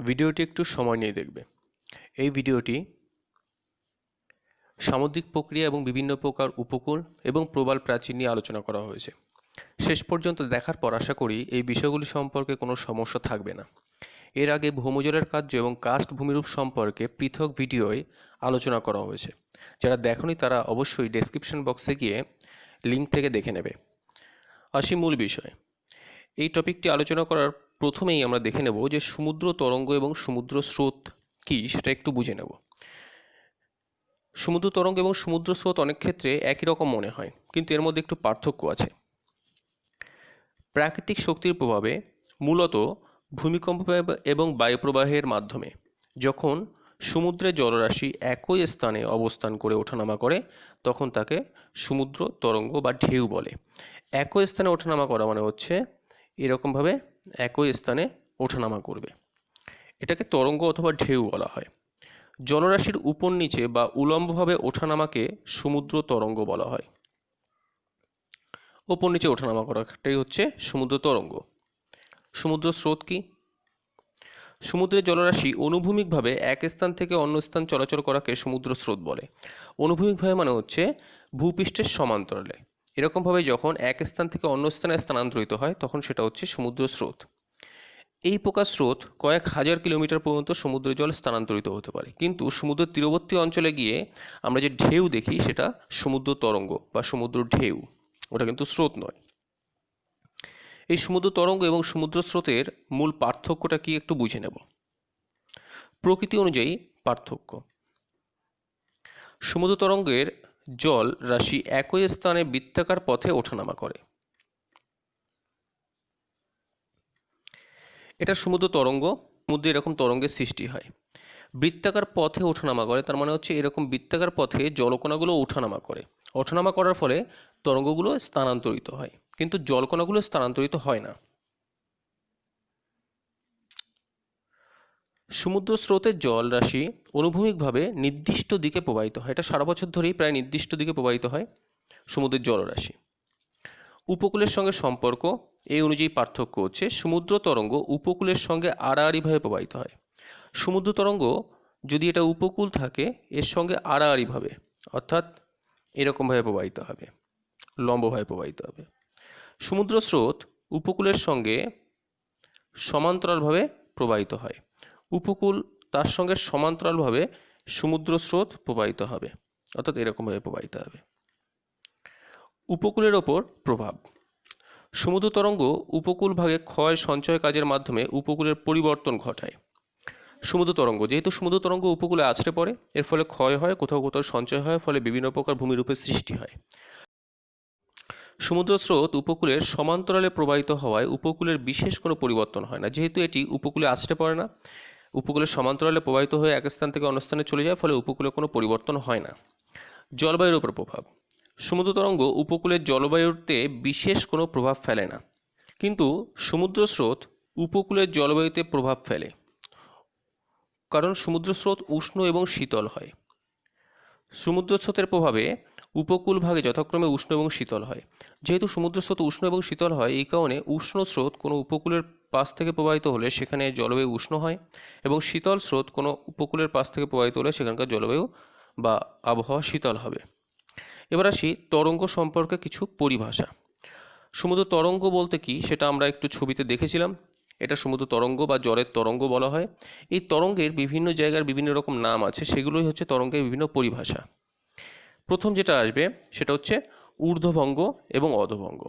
ভিডিওটি একটু সময় নিয়ে দেখবে। এই ভিডিওটি সামুদ্রিক প্রক্রিয়া এবং বিভিন্ন প্রকার উপকূল এবং প্রবাল প্রাচীর নিয়ে আলোচনা করা হয়েছে। শেষ পর্যন্ত দেখার পর আশা করি এই বিষয়গুলি সম্পর্কে কোনো সমস্যা থাকবে না। এর আগে ভৌমজলের কার্য এবং কাস্ট ভূমিরূপ সম্পর্কে পৃথক ভিডিওয় আলোচনা করা হয়েছে। যারা দেখনি তারা অবশ্যই ডেসক্রিপশন বক্সে গিয়ে লিঙ্ক থেকে দেখে নেবে। আসি মূল বিষয়। এই টপিকটি আলোচনা করার প্রথমেই আমরা দেখে নেব যে সমুদ্র তরঙ্গ এবং সমুদ্র স্রোত কী সেটা একটু বুঝে নেব। সমুদ্র তরঙ্গ এবং সমুদ্র স্রোত অনেক ক্ষেত্রে একই রকম মনে হয়, কিন্তু এর মধ্যে একটু পার্থক্য আছে। প্রাকৃতিক শক্তির প্রভাবে মূলত ভূমিকম্প এবং বায়ুপ্রবাহের মাধ্যমে যখন সমুদ্রের জলরাশি একই স্থানে অবস্থান করে ওঠানামা করে তখন তাকে সমুদ্র তরঙ্গ বা ঢেউ বলে। একই স্থানে ওঠানামা করা মানে হচ্ছে এরকমভাবে একই স্থানে ওঠানামা করবে, এটাকে তরঙ্গ অথবা ঢেউ বলা হয়। জলরাশির উপর নিচে বা উলম্বভাবে ওঠানামাকে সমুদ্র তরঙ্গ বলা হয়। ওপর নিচে ওঠানামা করাটাই হচ্ছে সমুদ্র তরঙ্গ। সমুদ্র স্রোত কি? সমুদ্রের জলরাশি অনুভূমিকভাবে এক স্থান থেকে অন্য স্থান চলাচল করাকে সমুদ্র স্রোত বলে। অনুভূমিকভাবে মানে হচ্ছে ভূপৃষ্ঠের সমান্তরালে এরকমভাবে যখন এক স্থান থেকে অন্য স্থানে স্থানান্তরিত হয় তখন সেটা হচ্ছে সমুদ্র স্রোত। এই প্রকার স্রোত কয়েক হাজার কিলোমিটার পর্যন্ত সমুদ্রের জল স্থানান্তরিত হতে পারে, কিন্তু সমুদ্রের তীরবর্তী অঞ্চলে গিয়ে আমরা যে ঢেউ দেখি সেটা সমুদ্র তরঙ্গ বা সমুদ্র ঢেউ, ওটা কিন্তু স্রোত নয়। এই সমুদ্র তরঙ্গ এবং সমুদ্র স্রোতের মূল পার্থক্যটা কি একটু বুঝে নেব। প্রকৃতি অনুযায়ী পার্থক্য। সমুদ্র তরঙ্গের জল রাশি একই স্থানে বৃত্তাকার পথে ওঠানামা করে। এটা সমুদ্র তরঙ্গ, মধ্যে এরকম তরঙ্গের সৃষ্টি হয়। বৃত্তাকার পথে ওঠানামা করে তার মানে হচ্ছে এরকম বৃত্তাকার পথে জলকণাগুলো ওঠানামা করে। ওঠানামা করার ফলে তরঙ্গগুলো স্থানান্তরিত হয়, কিন্তু জলকণাগুলো স্থানান্তরিত হয় না। সমুদ্র স্রোতের জল রাশি অনুভূমিকভাবে নির্দিষ্ট দিকে প্রবাহিত হয়। এটা সারা বছর ধরেই প্রায় নির্দিষ্ট দিকে প্রবাহিত হয় সমুদ্রের জলরাশি। উপকূলের সঙ্গে সম্পর্ক এই অনুযায়ী পার্থক্য হচ্ছে সমুদ্র তরঙ্গ উপকূলের সঙ্গে আড়াআড়িভাবে প্রবাহিত হয়। সমুদ্র তরঙ্গ যদি এটা উপকূল থাকে এর সঙ্গে আড়াআড়িভাবে অর্থাৎ এরকমভাবে প্রবাহিত হবে, লম্বভাবে প্রবাহিত হবে। সমুদ্র স্রোত উপকূলের সঙ্গে সমান্তরালভাবে প্রবাহিত হয়। উপকূল তার সঙ্গে সমান্তরালভাবে সমুদ্র স্রোত প্রবাহিত হবে, অর্থাৎ এরকমভাবে প্রবাহিত হবে। উপকূলের ওপর প্রভাব। সমুদ্র তরঙ্গ উপকূল ভাগে ক্ষয় সঞ্চয় কাজের মাধ্যমে উপকূলের পরিবর্তন ঘটায়। সমুদ্র তরঙ্গ যেহেতু সমুদ্র তরঙ্গ উপকূলে আছড়ে পড়ে, এর ফলে ক্ষয় হয়, কোথাও কোথাও সঞ্চয় হয়, ফলে বিভিন্ন প্রকার ভূমিরূপের সৃষ্টি হয়। সমুদ্র স্রোত উপকূলের সমান্তরালে প্রবাহিত হওয়ায় উপকূলের বিশেষ কোনো পরিবর্তন হয় না, যেহেতু এটি উপকূলে আছড়ে পড়ে না, উপকূলের সমান্তরালে প্রবাহিত হয়ে এক স্থান থেকে অন্য স্থানে চলে যায়, ফলে উপকূলে কোনো পরিবর্তন হয় না। জলবায়ুর উপর প্রভাব। সমুদ্র তরঙ্গ উপকূলের জলবায়ুতে বিশেষ কোনো প্রভাব ফেলে না, কিন্তু সমুদ্র স্রোত উপকূলের জলবায়ুতে প্রভাব ফেলে, কারণ সমুদ্র স্রোত উষ্ণ এবং শীতল হয়। সমুদ্র স্রোতের প্রভাবে উপকূল ভাগে যথাক্রমে উষ্ণ এবং শীতল হয়। যেহেতু সমুদ্র স্রোত উষ্ণ এবং শীতল হয়, এই কারণে উষ্ণ স্রোত কোনো উপকূলের পাশ থেকে প্রবাহিত হলে সেখানে জলবায়ু উষ্ণ হয়, এবং শীতল স্রোত কোনো উপকূলের পাশ থেকে প্রবাহিত হলে সেখানকার জলবায়ু বা আবহাওয়া শীতল হবে। এবার আসি তরঙ্গ সম্পর্কে কিছু পরিভাষা। সমুদ্র তরঙ্গ বলতে কি সেটা আমরা একটু ছবিতে দেখেছিলাম। এটা সমুদ্র তরঙ্গ বা জলের তরঙ্গ বলা হয়। এই তরঙ্গের বিভিন্ন জায়গার বিভিন্ন রকম নাম আছে, সেগুলোই হচ্ছে তরঙ্গের বিভিন্ন পরিভাষা। প্রথম যেটা আসবে সেটা হচ্ছে ঊর্ধ্বভঙ্গ এবং অধোভঙ্গ।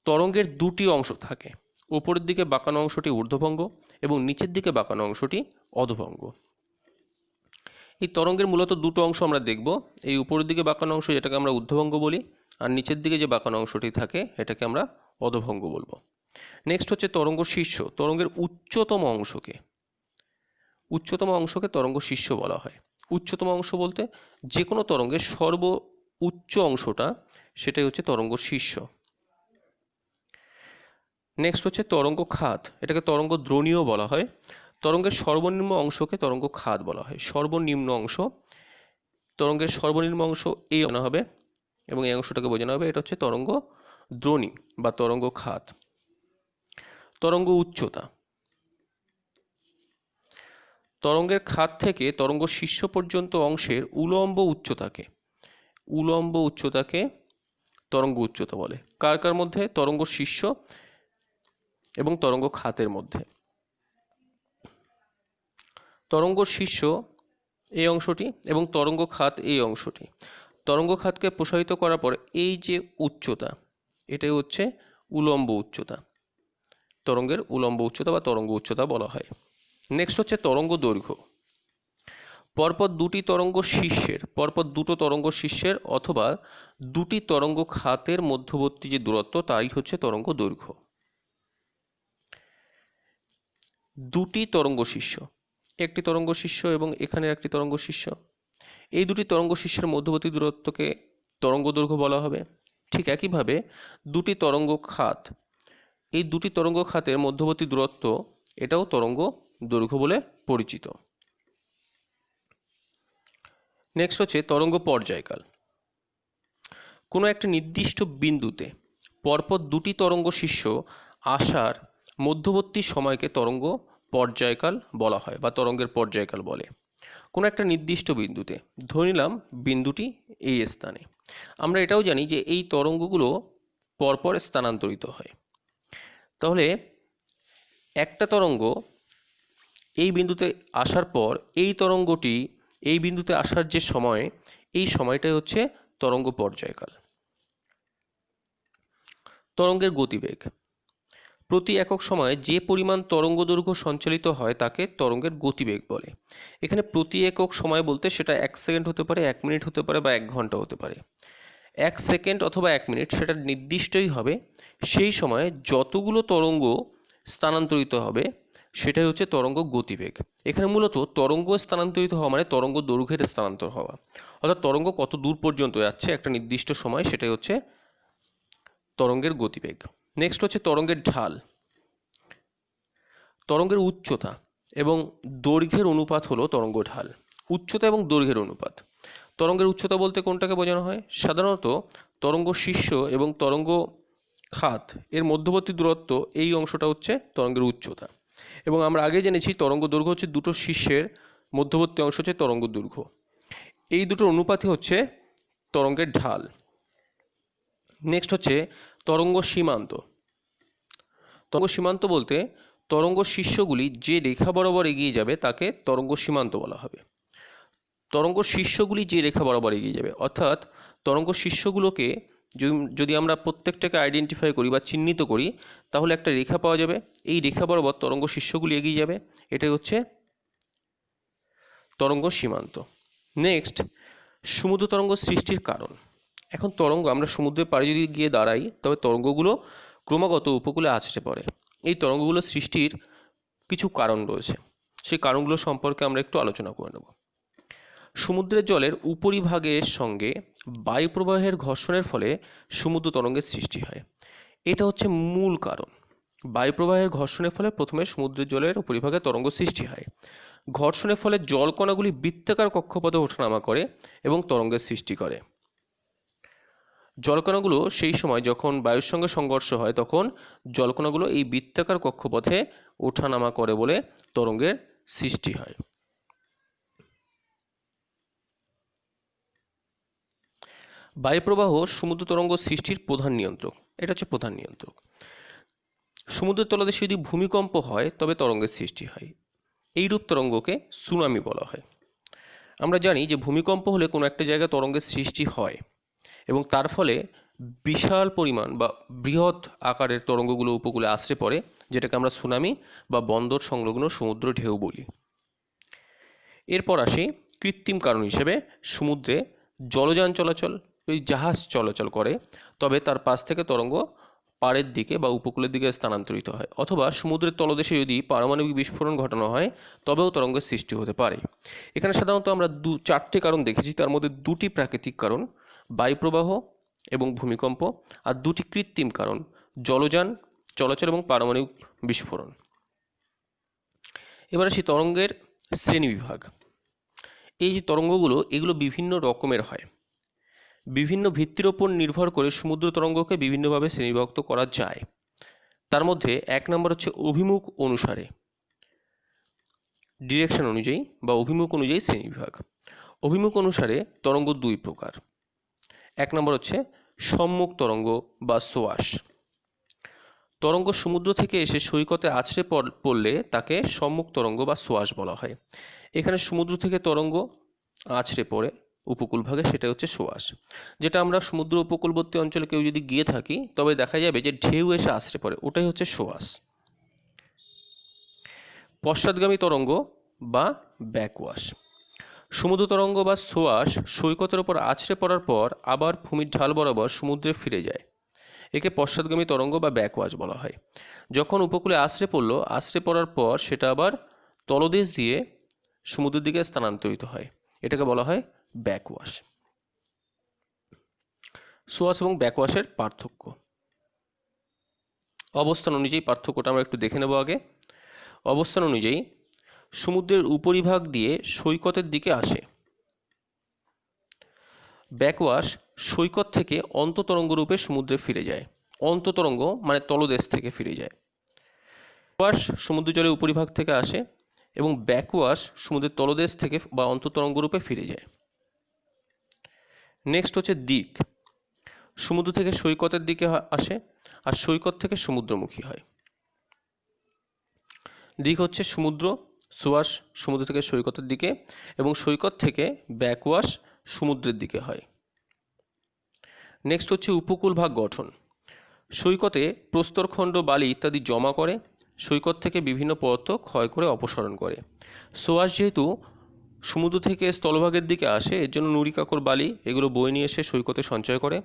তরঙ্গের দুটি অংশ থাকে, উপরের দিকে বাঁকানো অংশটি ঊর্ধ্বভঙ্গ এবং নিচের দিকে বাঁকানো অংশটি অধোভঙ্গ। এই তরঙ্গের মূলত দুটো অংশ আমরা দেখব, এই উপরের দিকে বাঁকানো অংশ যেটাকে আমরা ঊর্ধ্বভঙ্গ বলি, আর নিচের দিকে যে বাঁকানো অংশটি থাকে এটাকে আমরা অধোভঙ্গ বলবো। নেক্সট হচ্ছে তরঙ্গ শীর্ষ। তরঙ্গের উচ্চতম অংশকে তরঙ্গ শীর্ষ বলা হয়। উচ্চতম অংশ বলতে যে কোনো তরঙ্গের সর্ব উচ্চ অংশটা, সেটাই হচ্ছে তরঙ্গ শীর্ষ। নেক্সট হচ্ছে তরঙ্গ খাত। এটাকে তরঙ্গ দ্রোণীয় বলা হয়। তরঙ্গের সর্বনিম্ন অংশকে তরঙ্গ খাত বলা হয়। সর্বনিম্ন অংশ, তরঙ্গের সর্বনিম্ন অংশ এই আনা হবে এবং এই অংশটাকে বোঝানো হবে, এটা হচ্ছে তরঙ্গ দ্রোণী বা তরঙ্গ খাত। তরঙ্গ উচ্চতা। তরঙ্গের খাত থেকে তরঙ্গ শীর্ষ পর্যন্ত অংশের উলম্ব উচ্চতাকে তরঙ্গ উচ্চতা বলে। কার কার মধ্যে? তরঙ্গ শীর্ষ এবং তরঙ্গ খাতের মধ্যে। তরঙ্গ শীর্ষ এই অংশটি এবং তরঙ্গ খাত এই অংশটি। তরঙ্গ খাতকে প্রসারিত করার পর এই যে উচ্চতা, এটাই হচ্ছে উলম্ব উচ্চতা। তরঙ্গের উলম্ব উচ্চতা বা তরঙ্গ উচ্চতা বলা হয়। নেক্সট হচ্ছে তরঙ্গ দৈর্ঘ্য। পরপর দুটো তরঙ্গ শীর্ষের অথবা দুটি তরঙ্গ খাতের মধ্যবর্তী যে দূরত্ব তাই হচ্ছে তরঙ্গ দৈর্ঘ্য। দুটি তরঙ্গ শীর্ষ, একটি তরঙ্গ শীর্ষ এবং এখানে একটি তরঙ্গ শীর্ষ, এই দুটি তরঙ্গ শীর্ষের মধ্যবর্তী দূরত্বকে তরঙ্গ দৈর্ঘ্য বলা হবে। ঠিক একইভাবে দুটি তরঙ্গ খাত, এই দুটি তরঙ্গ খাতের মধ্যবর্তী দূরত্ব এটাও তরঙ্গ দৈর্ঘ্য বলে পরিচিত। নেক্সট হচ্ছে তরঙ্গ পর্যায়কাল। কোনো একটা নির্দিষ্ট বিন্দুতে পরপর দুটি তরঙ্গ শীর্ষ আসার মধ্যবর্তী সময়কে তরঙ্গ পর্যায়কাল বলা হয় বা তরঙ্গের পর্যায়কাল বলে। কোনো একটা নির্দিষ্ট বিন্দুতে, ধরে নিলাম বিন্দুটি এই স্থানে, আমরা এটাও জানি যে এই তরঙ্গগুলো পরপর স্থানান্তরিত হয়। তাহলে একটা তরঙ্গ এই বিন্দুতে আসার পর এই তরঙ্গটি এই বিন্দুতে আসার যে সময়, এই সময়টাই হচ্ছে তরঙ্গ পর্যায়কাল। তরঙ্গের গতিবেগ। প্রতি একক সময়ে যে পরিমাণ তরঙ্গ দৈর্ঘ্য সঞ্চালিত হয় তাকে তরঙ্গের গতিবেগ বলে। এখানে প্রতি একক সময় বলতে সেটা 1 সেকেন্ড হতে পারে, 1 মিনিট হতে পারে বা 1 ঘন্টা হতে পারে। 1 সেকেন্ড অথবা 1 মিনিট সেটা নির্দিষ্টই হবে। সেই সময়ে যতগুলো তরঙ্গ স্থানান্তরিত হবে সেটাই হচ্ছে তরঙ্গ গতিবেগ। এখানে মূলত তরঙ্গ স্থানান্তরিত হওয়া মানে তরঙ্গ দৈর্ঘ্যের স্থানান্তর হওয়া, অর্থাৎ তরঙ্গ কত দূর পর্যন্ত যাচ্ছে একটা নির্দিষ্ট সময়, সেটাই হচ্ছে তরঙ্গের গতিবেগ। নেক্সট হচ্ছে তরঙ্গের ঢাল। তরঙ্গের উচ্চতা এবং দৈর্ঘ্যের অনুপাত হলো তরঙ্গ ঢাল। উচ্চতা এবং দৈর্ঘ্যের অনুপাত। তরঙ্গের উচ্চতা বলতে কোনটাকে বোঝানো হয়? সাধারণত তরঙ্গ শীর্ষ এবং তরঙ্গ খাত এর মধ্যবর্তী দূরত্ব, এই অংশটা হচ্ছে তরঙ্গের উচ্চতা। এবং আমরা আগে জেনেছি তরঙ্গ দৈর্ঘ্য হচ্ছে দুটো শীর্ষের মধ্যবর্তী অংশ হচ্ছে তরঙ্গ দৈর্ঘ্য। এই দুটোর অনুপাতই হচ্ছে তরঙ্গের ঢাল। নেক্সট হচ্ছে তরঙ্গ সীমান্ত। তরঙ্গ সীমান্ত বলতে তরঙ্গ শীর্ষগুলি যে রেখা বরাবর এগিয়ে যাবে তাকে তরঙ্গ সীমান্ত বলা হবে। তরঙ্গ শীর্ষগুলি যে রেখা বরাবর এগিয়ে যাবে, অর্থাৎ তরঙ্গ শীর্ষগুলোকে যদি আমরা প্রত্যেকটাকে আইডেন্টিফাই করি বা চিহ্নিত করি তাহলে একটা রেখা পাওয়া যাবে। এই রেখা বরাবর তরঙ্গ শীর্ষগুলি এগিয়ে যাবে, এটাই হচ্ছে তরঙ্গ সীমান্ত। নেক্সট, সমুদ্র তরঙ্গ সৃষ্টির কারণ। এখন তরঙ্গ, আমরা সমুদ্রের পাড়ে যদি গিয়ে দাঁড়াই তবে তরঙ্গগুলো ক্রমাগত উপকূলে আছড়ে পড়ে। এই তরঙ্গগুলো সৃষ্টির কিছু কারণ রয়েছে, সেই কারণগুলো সম্পর্কে আমরা একটু আলোচনা করে নেব। সমুদ্রের জলের উপরিভাগের সঙ্গে বায়ুপ্রবাহের ঘর্ষণের ফলে সমুদ্র তরঙ্গের সৃষ্টি হয়, এটা হচ্ছে মূল কারণ। বায়ুপ্রবাহের ঘর্ষণের ফলে প্রথমে সমুদ্রের জলের উপরিভাগে তরঙ্গ সৃষ্টি হয়। ঘর্ষণের ফলে জলকণাগুলি বৃত্তাকার কক্ষপথে ওঠানামা করে এবং তরঙ্গের সৃষ্টি করে। জলকণাগুলো সেই সময় যখন বায়ুর সঙ্গে সংঘর্ষ হয় তখন জলকণাগুলো এই বৃত্তাকার কক্ষপথে ওঠানামা করে বলে তরঙ্গের সৃষ্টি হয়। বায়ুপ্রবাহ সমুদ্র তরঙ্গ সৃষ্টির প্রধান নিয়ন্ত্রক, এটা হচ্ছে প্রধান নিয়ন্ত্রক। সমুদ্রের তলদেশে যদি ভূমিকম্প হয় তবে তরঙ্গের সৃষ্টি হয়, এইরূপ তরঙ্গকে সুনামি বলা হয়। আমরা জানি যে ভূমিকম্প হলে কোনো একটা জায়গায় তরঙ্গের সৃষ্টি হয় এবং তার ফলে বিশাল পরিমাণ বা বৃহৎ আকারের তরঙ্গগুলো উপকূলে আছড়ে পড়ে, যেটাকে আমরা সুনামি বা বন্দর সংলগ্ন সমুদ্র ঢেউ বলি। এরপর আসি কৃত্রিম কারণ হিসেবে সমুদ্রে জলযান চলাচল, ওই জাহাজ চলাচল করে তবে তার পাশ থেকে তরঙ্গ পাড়ের দিকে বা উপকূলের দিকে স্থানান্তরিত হয়, অথবা সমুদ্রের তলদেশে যদি পারমাণবিক বিস্ফোরণ ঘটানো হয় তবেও তরঙ্গের সৃষ্টি হতে পারে। এখানে সাধারণত আমরা 4টে কারণ দেখেছি, তার মধ্যে 2টি প্রাকৃতিক কারণ, বায়ুপ্রবাহ এবং ভূমিকম্প, আর 2টি কৃত্রিম কারণ, জলযান চলাচল এবং পারমাণবিক বিস্ফোরণ। এবার আসি তরঙ্গের শ্রেণীবিভাগ। এই যে তরঙ্গগুলো, এগুলো বিভিন্ন রকমের হয়, বিভিন্ন ভিত্তির ওপর নির্ভর করে সমুদ্র তরঙ্গকে বিভিন্নভাবে শ্রেণীবিভক্ত করা যায়। তার মধ্যে 1 নম্বর হচ্ছে অভিমুখ অনুসারে, ডিরেকশন অনুযায়ী বা অভিমুখ অনুযায়ী শ্রেণীবিভাগ। অভিমুখ অনুসারে তরঙ্গ দুই প্রকার। এক নম্বর হচ্ছে সম্মুখ তরঙ্গ বা সোয়াশ। তরঙ্গ সমুদ্র থেকে এসে সৈকতে আছড়ে পড়লে তাকে সম্মুখ তরঙ্গ বা সোয়াশ বলা হয়। এখানে সমুদ্র থেকে তরঙ্গ আছড়ে পড়ে উপকূলভাগে, সেটা হচ্ছে সোয়াশ। যেটা আমরা সমুদ্র উপকূলবর্তী অঞ্চলে কেউ যদি গিয়ে থাকি তবে দেখা যাবে যে ঢেউ এসে আছড়ে পড়ে, ওটাই হচ্ছে সোয়াশ। পশ্চাৎগামী তরঙ্গ বা ব্যাকওয়াশ। সমুদ্র তরঙ্গ বা সোয়াশ সৈকতের ওপর আছড়ে পড়ার পর আবার ভূমির ঢাল বরাবর সমুদ্রে ফিরে যায়, একে পশ্চাৎগামী তরঙ্গ বা ব্যাকওয়াশ বলা হয়। যখন উপকূলে আছড়ে পড়লো, আছড়ে পড়ার পর সেটা আবার তলদেশ দিয়ে সমুদ্রের দিকে স্থানান্তরিত হয়, এটাকে বলা হয় ব্যাকওয়াশ। সোয়াশ এবং ব্যাকওয়াশের পার্থক্য। অবস্থান অনুযায়ী পার্থক্যটা আমরা একটু দেখে নেব আগে। অবস্থান অনুযায়ী সমুদ্রের উপরিভাগ দিয়ে সৈকতের দিকে আসে। ব্যাকওয়াশ সৈকত থেকে অন্ততরঙ্গ রূপে সমুদ্রে ফিরে যায়। অন্ততরঙ্গ মানে তলদেশ থেকে ফিরে যায়। সোয়াশ সমুদ্র জলের উপরিভাগ থেকে আসে এবং ব্যাকওয়াশ সমুদ্রের তলদেশ থেকে বা অন্ততরঙ্গ রূপে ফিরে যায়। নেক্সট হচ্ছে দিক। সমুদ্র থেকে সৈকতের দিকে আসে আর সৈকত থেকে সমুদ্রমুখী হয়। দিক হচ্ছে সমুদ্র, সোয়াশ সমুদ্র থেকে সৈকতের দিকে এবং সৈকত থেকে ব্যাকওয়াশ সমুদ্রের দিকে হয়। নেক্সট হচ্ছে উপকূলভাগ গঠন। সৈকতে প্রস্তরখণ্ড, বালি ইত্যাদি জমা করে সৈকত থেকে বিভিন্ন পদার্থ ক্ষয় করে অপসারণ করে। সোয়াশ যেহেতু সমুদ্র থেকে স্থলভাগের দিকে আসে, এর জন্য নুড়ি কাকর বালি এগুলো বয়ে নিয়ে এসে সৈকতে সঞ্চয় করে।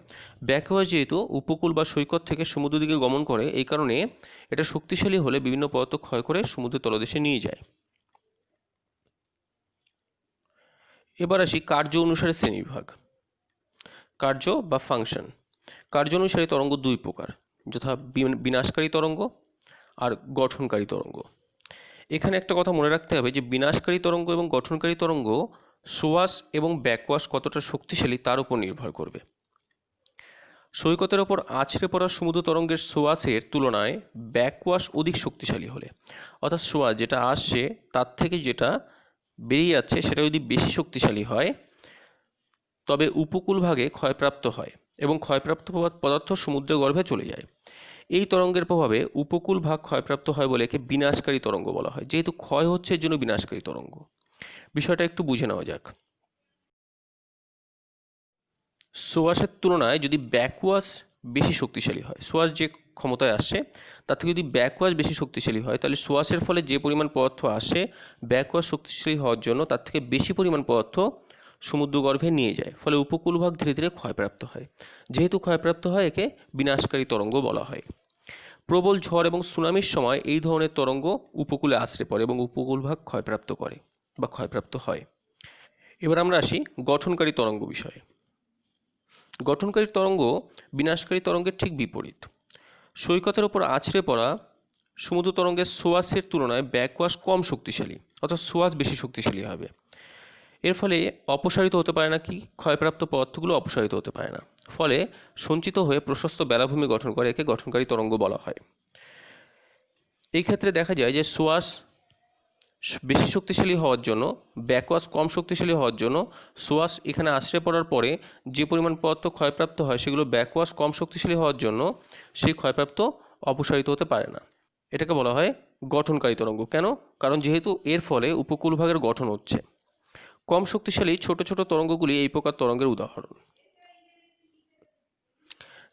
ব্যাকওয়াশ যেহেতু উপকূল বা সৈকত থেকে সমুদ্র দিকে গমন করে, এই কারণে এটা শক্তিশালী হলে বিভিন্ন পদার্থ ক্ষয় করে সমুদ্রের তলদেশে নিয়ে যায়। এবার আসি কার্য অনুসারে শ্রেণীবিভাগ। কার্য বা ফাংশন। কার্য অনুসারে তরঙ্গ দুই প্রকার, যথা বিনাশকারী তরঙ্গ আর গঠনকারী তরঙ্গ। এখানে একটা কথা মনে রাখতে হবে যে বিনাশকারী তরঙ্গ এবং গঠনকারী তরঙ্গ সোয়াশ এবং ব্যাকওয়াশ কতটা শক্তিশালী তার উপর নির্ভর করবে। সৈকতের ওপর আছড়ে পড়া সমুদ্র তরঙ্গের সোয়াশের তুলনায় ব্যাকওয়াশ অধিক শক্তিশালী হলে, অর্থাৎ সোয়াশ যেটা আসছে তার থেকে যেটা বেরিয়ে যাচ্ছে সেটা যদি বেশি শক্তিশালী হয়, তবে উপকূলভাগে ক্ষয়প্রাপ্ত হয় এবং ক্ষয়প্রাপ্ত পদার্থ সমুদ্রের গর্ভে চলে যায়। এই তরঙ্গের প্রভাবে উপকূল ভাগ ক্ষয়প্রাপ্ত হয় বলে একে বিনাশকারী তরঙ্গ বলা হয়। যেহেতু ক্ষয় হচ্ছে এর জন্য বিনাশকারী তরঙ্গ। বিষয়টা একটু বুঝে নেওয়া যাক। সোয়াশের তুলনায় যদি ব্যাকওয়াশ বেশি শক্তিশালী হয়, সোয়াশ যে ক্ষমতায় আসছে তার থেকে যদি ব্যাকওয়াশ বেশি শক্তিশালী হয়, তাহলে সোয়াশের ফলে যে পরিমাণ পদার্থ আসে ব্যাকওয়াশ শক্তিশালী হওয়ার জন্য তার থেকে বেশি পরিমাণ পদার্থ সমুদ্রগর্ভে নিয়ে যায়, ফলে উপকূলভাগ ধীরে ধীরে ক্ষয়প্রাপ্ত হয়। যেহেতু ক্ষয়প্রাপ্ত হয়, একে বিনাশকারী তরঙ্গ বলা হয়। প্রবল ঝড় এবং সুনামির সময় এই ধরনের তরঙ্গ উপকূলে আছড়ে পড়ে এবং উপকূলভাগ ক্ষয়প্রাপ্ত করে বা ক্ষয়প্রাপ্ত হয়। এবার আমরা আসি গঠনকারী তরঙ্গ বিষয়ে। গঠনকারী তরঙ্গ বিনাশকারী তরঙ্গের ঠিক বিপরীত। সৈকতের ওপর আছড়ে পড়া সমুদ্র তরঙ্গের সোয়াশের তুলনায় ব্যাকওয়াশ কম শক্তিশালী, অর্থাৎ সোয়াশ বেশি শক্তিশালী হবে। এর ফলে অপসারিত হতে পারে না, কি ক্ষয়প্রাপ্ত পদার্থগুলো অপসারিত হতে পারে না, ফলে সঞ্চিত হয়ে প্রশস্ত বেলাভূমি গঠন করে, একে গঠনকারী তরঙ্গ বলা হয়। এই ক্ষেত্রে দেখা যায় যে সোয়াশ বেশি শক্তিশালী হওয়ার জন্য, ব্যাকওয়াশ কম শক্তিশালী হওয়ার জন্য সোয়াশ এখানে আছড়ে পড়ার পরে যে পরিমাণ পদার্থ ক্ষয়প্রাপ্ত হয় সেগুলো ব্যাকওয়াশ কম শক্তিশালী হওয়ার জন্য সেই ক্ষয়প্রাপ্ত অপসারিত হতে পারে না। এটাকে বলা হয় গঠনকারী তরঙ্গ। কেন? কারণ যেহেতু এর ফলে উপকূলভাগের গঠন হচ্ছে। কম শক্তিশালী ছোট ছোট তরঙ্গগুলি এই প্রকার তরঙ্গের উদাহরণ।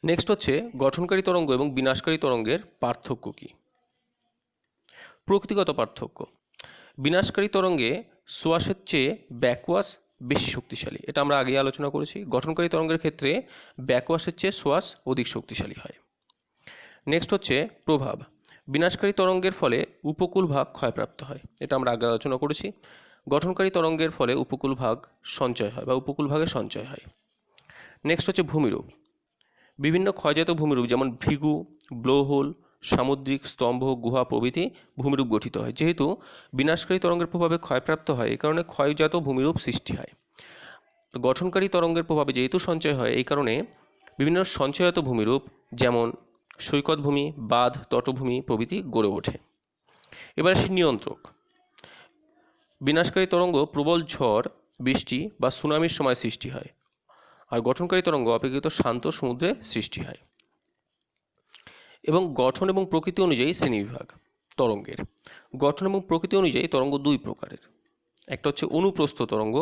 নেক্সট হচ্ছে গঠনকারী তরঙ্গ এবং বিনাশকারী তরঙ্গের পার্থক্য কী। প্রকৃতিগত পার্থক্য। বিনাশকারী তরঙ্গে সোয়াশের চেয়ে ব্যাকওয়াশ বেশি শক্তিশালী, এটা আমরা আগেই আলোচনা করেছি। গঠনকারী তরঙ্গের ক্ষেত্রে ব্যাকওয়াশের চেয়ে সোয়াশ অধিক শক্তিশালী হয়। নেক্সট হচ্ছে প্রভাব। বিনাশকারী তরঙ্গের ফলে উপকূলভাগ ক্ষয়প্রাপ্ত হয়, এটা আমরা আগে আলোচনা করেছি। গঠনকারী তরঙ্গের ফলে উপকূলভাগ সঞ্চয় হয় বা উপকূলভাগে সঞ্চয় হয়। নেক্সট হচ্ছে ভূমিরূপ। বিভিন্ন ক্ষয়জাত ভূমিরূপ যেমন ভিগু, ব্লোহোল, সামুদ্রিক স্তম্ভ, গুহা প্রভৃতি ভূমিরূপ গঠিত হয়। যেহেতু বিনাশকারী তরঙ্গের প্রভাবে ক্ষয়প্রাপ্ত হয়, এই কারণে ক্ষয়জাত ভূমিরূপ সৃষ্টি হয়। গঠনকারী তরঙ্গের প্রভাবে যেহেতু সঞ্চয় হয়, এই কারণে বিভিন্ন সঞ্চয়জাত ভূমিরূপ যেমন সৈকত ভূমি, বাঁধ, তটভূমি প্রভৃতি গড়ে ওঠে। এবার আসি নিয়ন্ত্রক। বিনাশকারী তরঙ্গ প্রবল ঝড় বৃষ্টি বা সুনামির সময় সৃষ্টি হয়, আর গঠনকারী তরঙ্গ অপেক্ষাকৃত শান্ত সমুদ্রে সৃষ্টি হয়। এবং গঠন এবং প্রকৃতি অনুযায়ী শ্রেণীবিভাগ তরঙ্গের। গঠন এবং প্রকৃতি অনুযায়ী তরঙ্গ দুই প্রকারের, একটা হচ্ছে অনুপ্রস্থ তরঙ্গ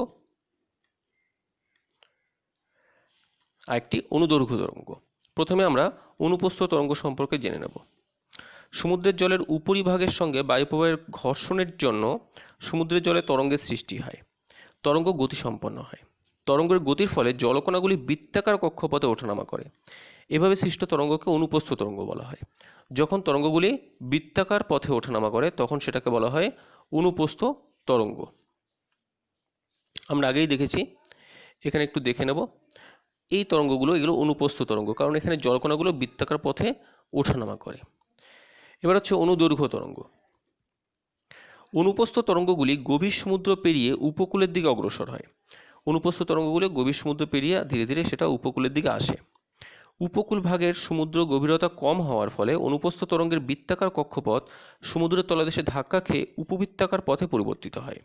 আর একটি অনুদৈর্ঘ্য তরঙ্গ। প্রথমে আমরা অনুপ্রস্থ তরঙ্গ সম্পর্কে জেনে নেব। সমুদ্রের জলের উপরিভাগের সঙ্গে বায়ুপ্রবাহের ঘর্ষণের জন্য সমুদ্রের জলে তরঙ্গের সৃষ্টি হয়। তরঙ্গ গতিসম্পন্ন হয়। তরঙ্গের গতির ফলে জলকণাগুলি বৃত্তাকার কক্ষপথে ওঠানামা করে। এভাবে সৃষ্ট তরঙ্গকে অনুপ্রস্থ তরঙ্গ বলা হয়। যখন তরঙ্গগুলি বৃত্তাকার পথে ওঠানামা করে তখন সেটাকে বলা হয় অনুপ্রস্থ তরঙ্গ। আমরা আগেই দেখেছি, এখানে একটু দেখে নেব। এই তরঙ্গগুলো এগুলো অনুপ্রস্থ তরঙ্গ, কারণ এখানে জলকণাগুলো বৃত্তাকার পথে ওঠানামা করে। এবার হচ্ছে অনুদৈর্ঘ্য তরঙ্গ। অনুপ্রস্থ তরঙ্গগুলি গভীর সমুদ্র পেরিয়ে উপকূলের দিকে অগ্রসর হয়। অনুপ্রস্থ তরঙ্গগুলি গভীর সমুদ্র পেরিয়ে ধীরে ধীরে সেটা উপকূলের দিকে আসে। উপকূল ভাগের সমুদ্র গভীরতা কম হওয়ার ফলে অনুপ্রস্থ তরঙ্গের বৃত্তাকার কক্ষপথ সমুদ্রের তলদেশে ধাক্কা খেয়ে উপবৃত্তাকার পথে পরিবর্তিত হয়।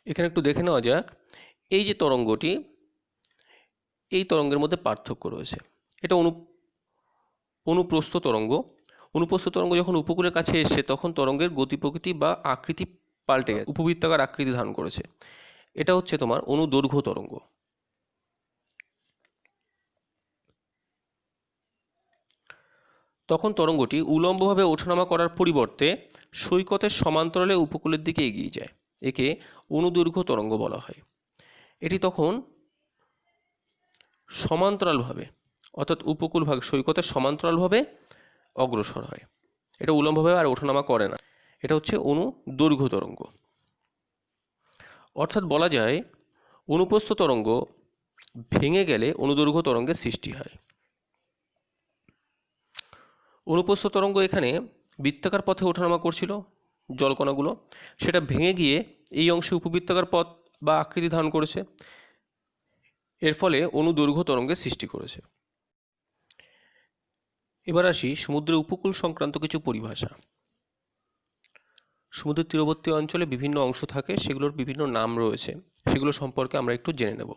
এখানে একটু দেখে নেওয়া যাক, এই যে তরঙ্গটি, এই তরঙ্গের মধ্যে পার্থক্য রয়েছে। এটা অনুপ্রস্থ তরঙ্গ। অনুপ্রস্থ তরঙ্গ যখন উপকূলের কাছে এসে তখন তরঙ্গের গতি প্রকৃতি বা আকৃতি পাল্টে গেছে, উপবৃত্তাকার আকৃতি ধারণ করেছে। এটা হচ্ছে তোমার অনুদৈর্ঘ্য তরঙ্গ। তখন তরঙ্গটি উলম্বভাবে ওঠানামা করার পরিবর্তে সৈকতের সমান্তরালে উপকূলের দিকে এগিয়ে যায়। একে অনুদৈর্ঘ্য তরঙ্গ বলা হয়। এটি তখন সমান্তরালভাবে, অর্থাৎ উপকূল ভাগ সৈকতের সমান্তরালভাবে অগ্রসর হয়। এটা উলম্বভাবে আর ওঠানামা করে না। এটা হচ্ছে অনুদৈর্ঘ্য তরঙ্গ। অর্থাৎ বলা যায় অনুপ্রস্থ তরঙ্গ ভেঙে গেলে অনুদৈর্ঘ্য তরঙ্গের সৃষ্টি হয়। অনুপ্রস্থ তরঙ্গ এখানে বৃত্তাকার পথে ওঠানামা করছিল জলকণাগুলো, সেটা ভেঙে গিয়ে এই অংশে উপবৃত্তাকার পথ বা আকৃতি ধারণ করেছে। এর ফলে অনুদৈর্ঘ্য তরঙ্গের সৃষ্টি করেছে। এবার আসি সমুদ্রের উপকূল সংক্রান্ত কিছু পরিভাষা। সমুদ্রের তীরবর্তী অঞ্চলে বিভিন্ন অংশ থাকে, সেগুলোর বিভিন্ন নাম রয়েছে, সেগুলো সম্পর্কে আমরা একটু জেনে নেব।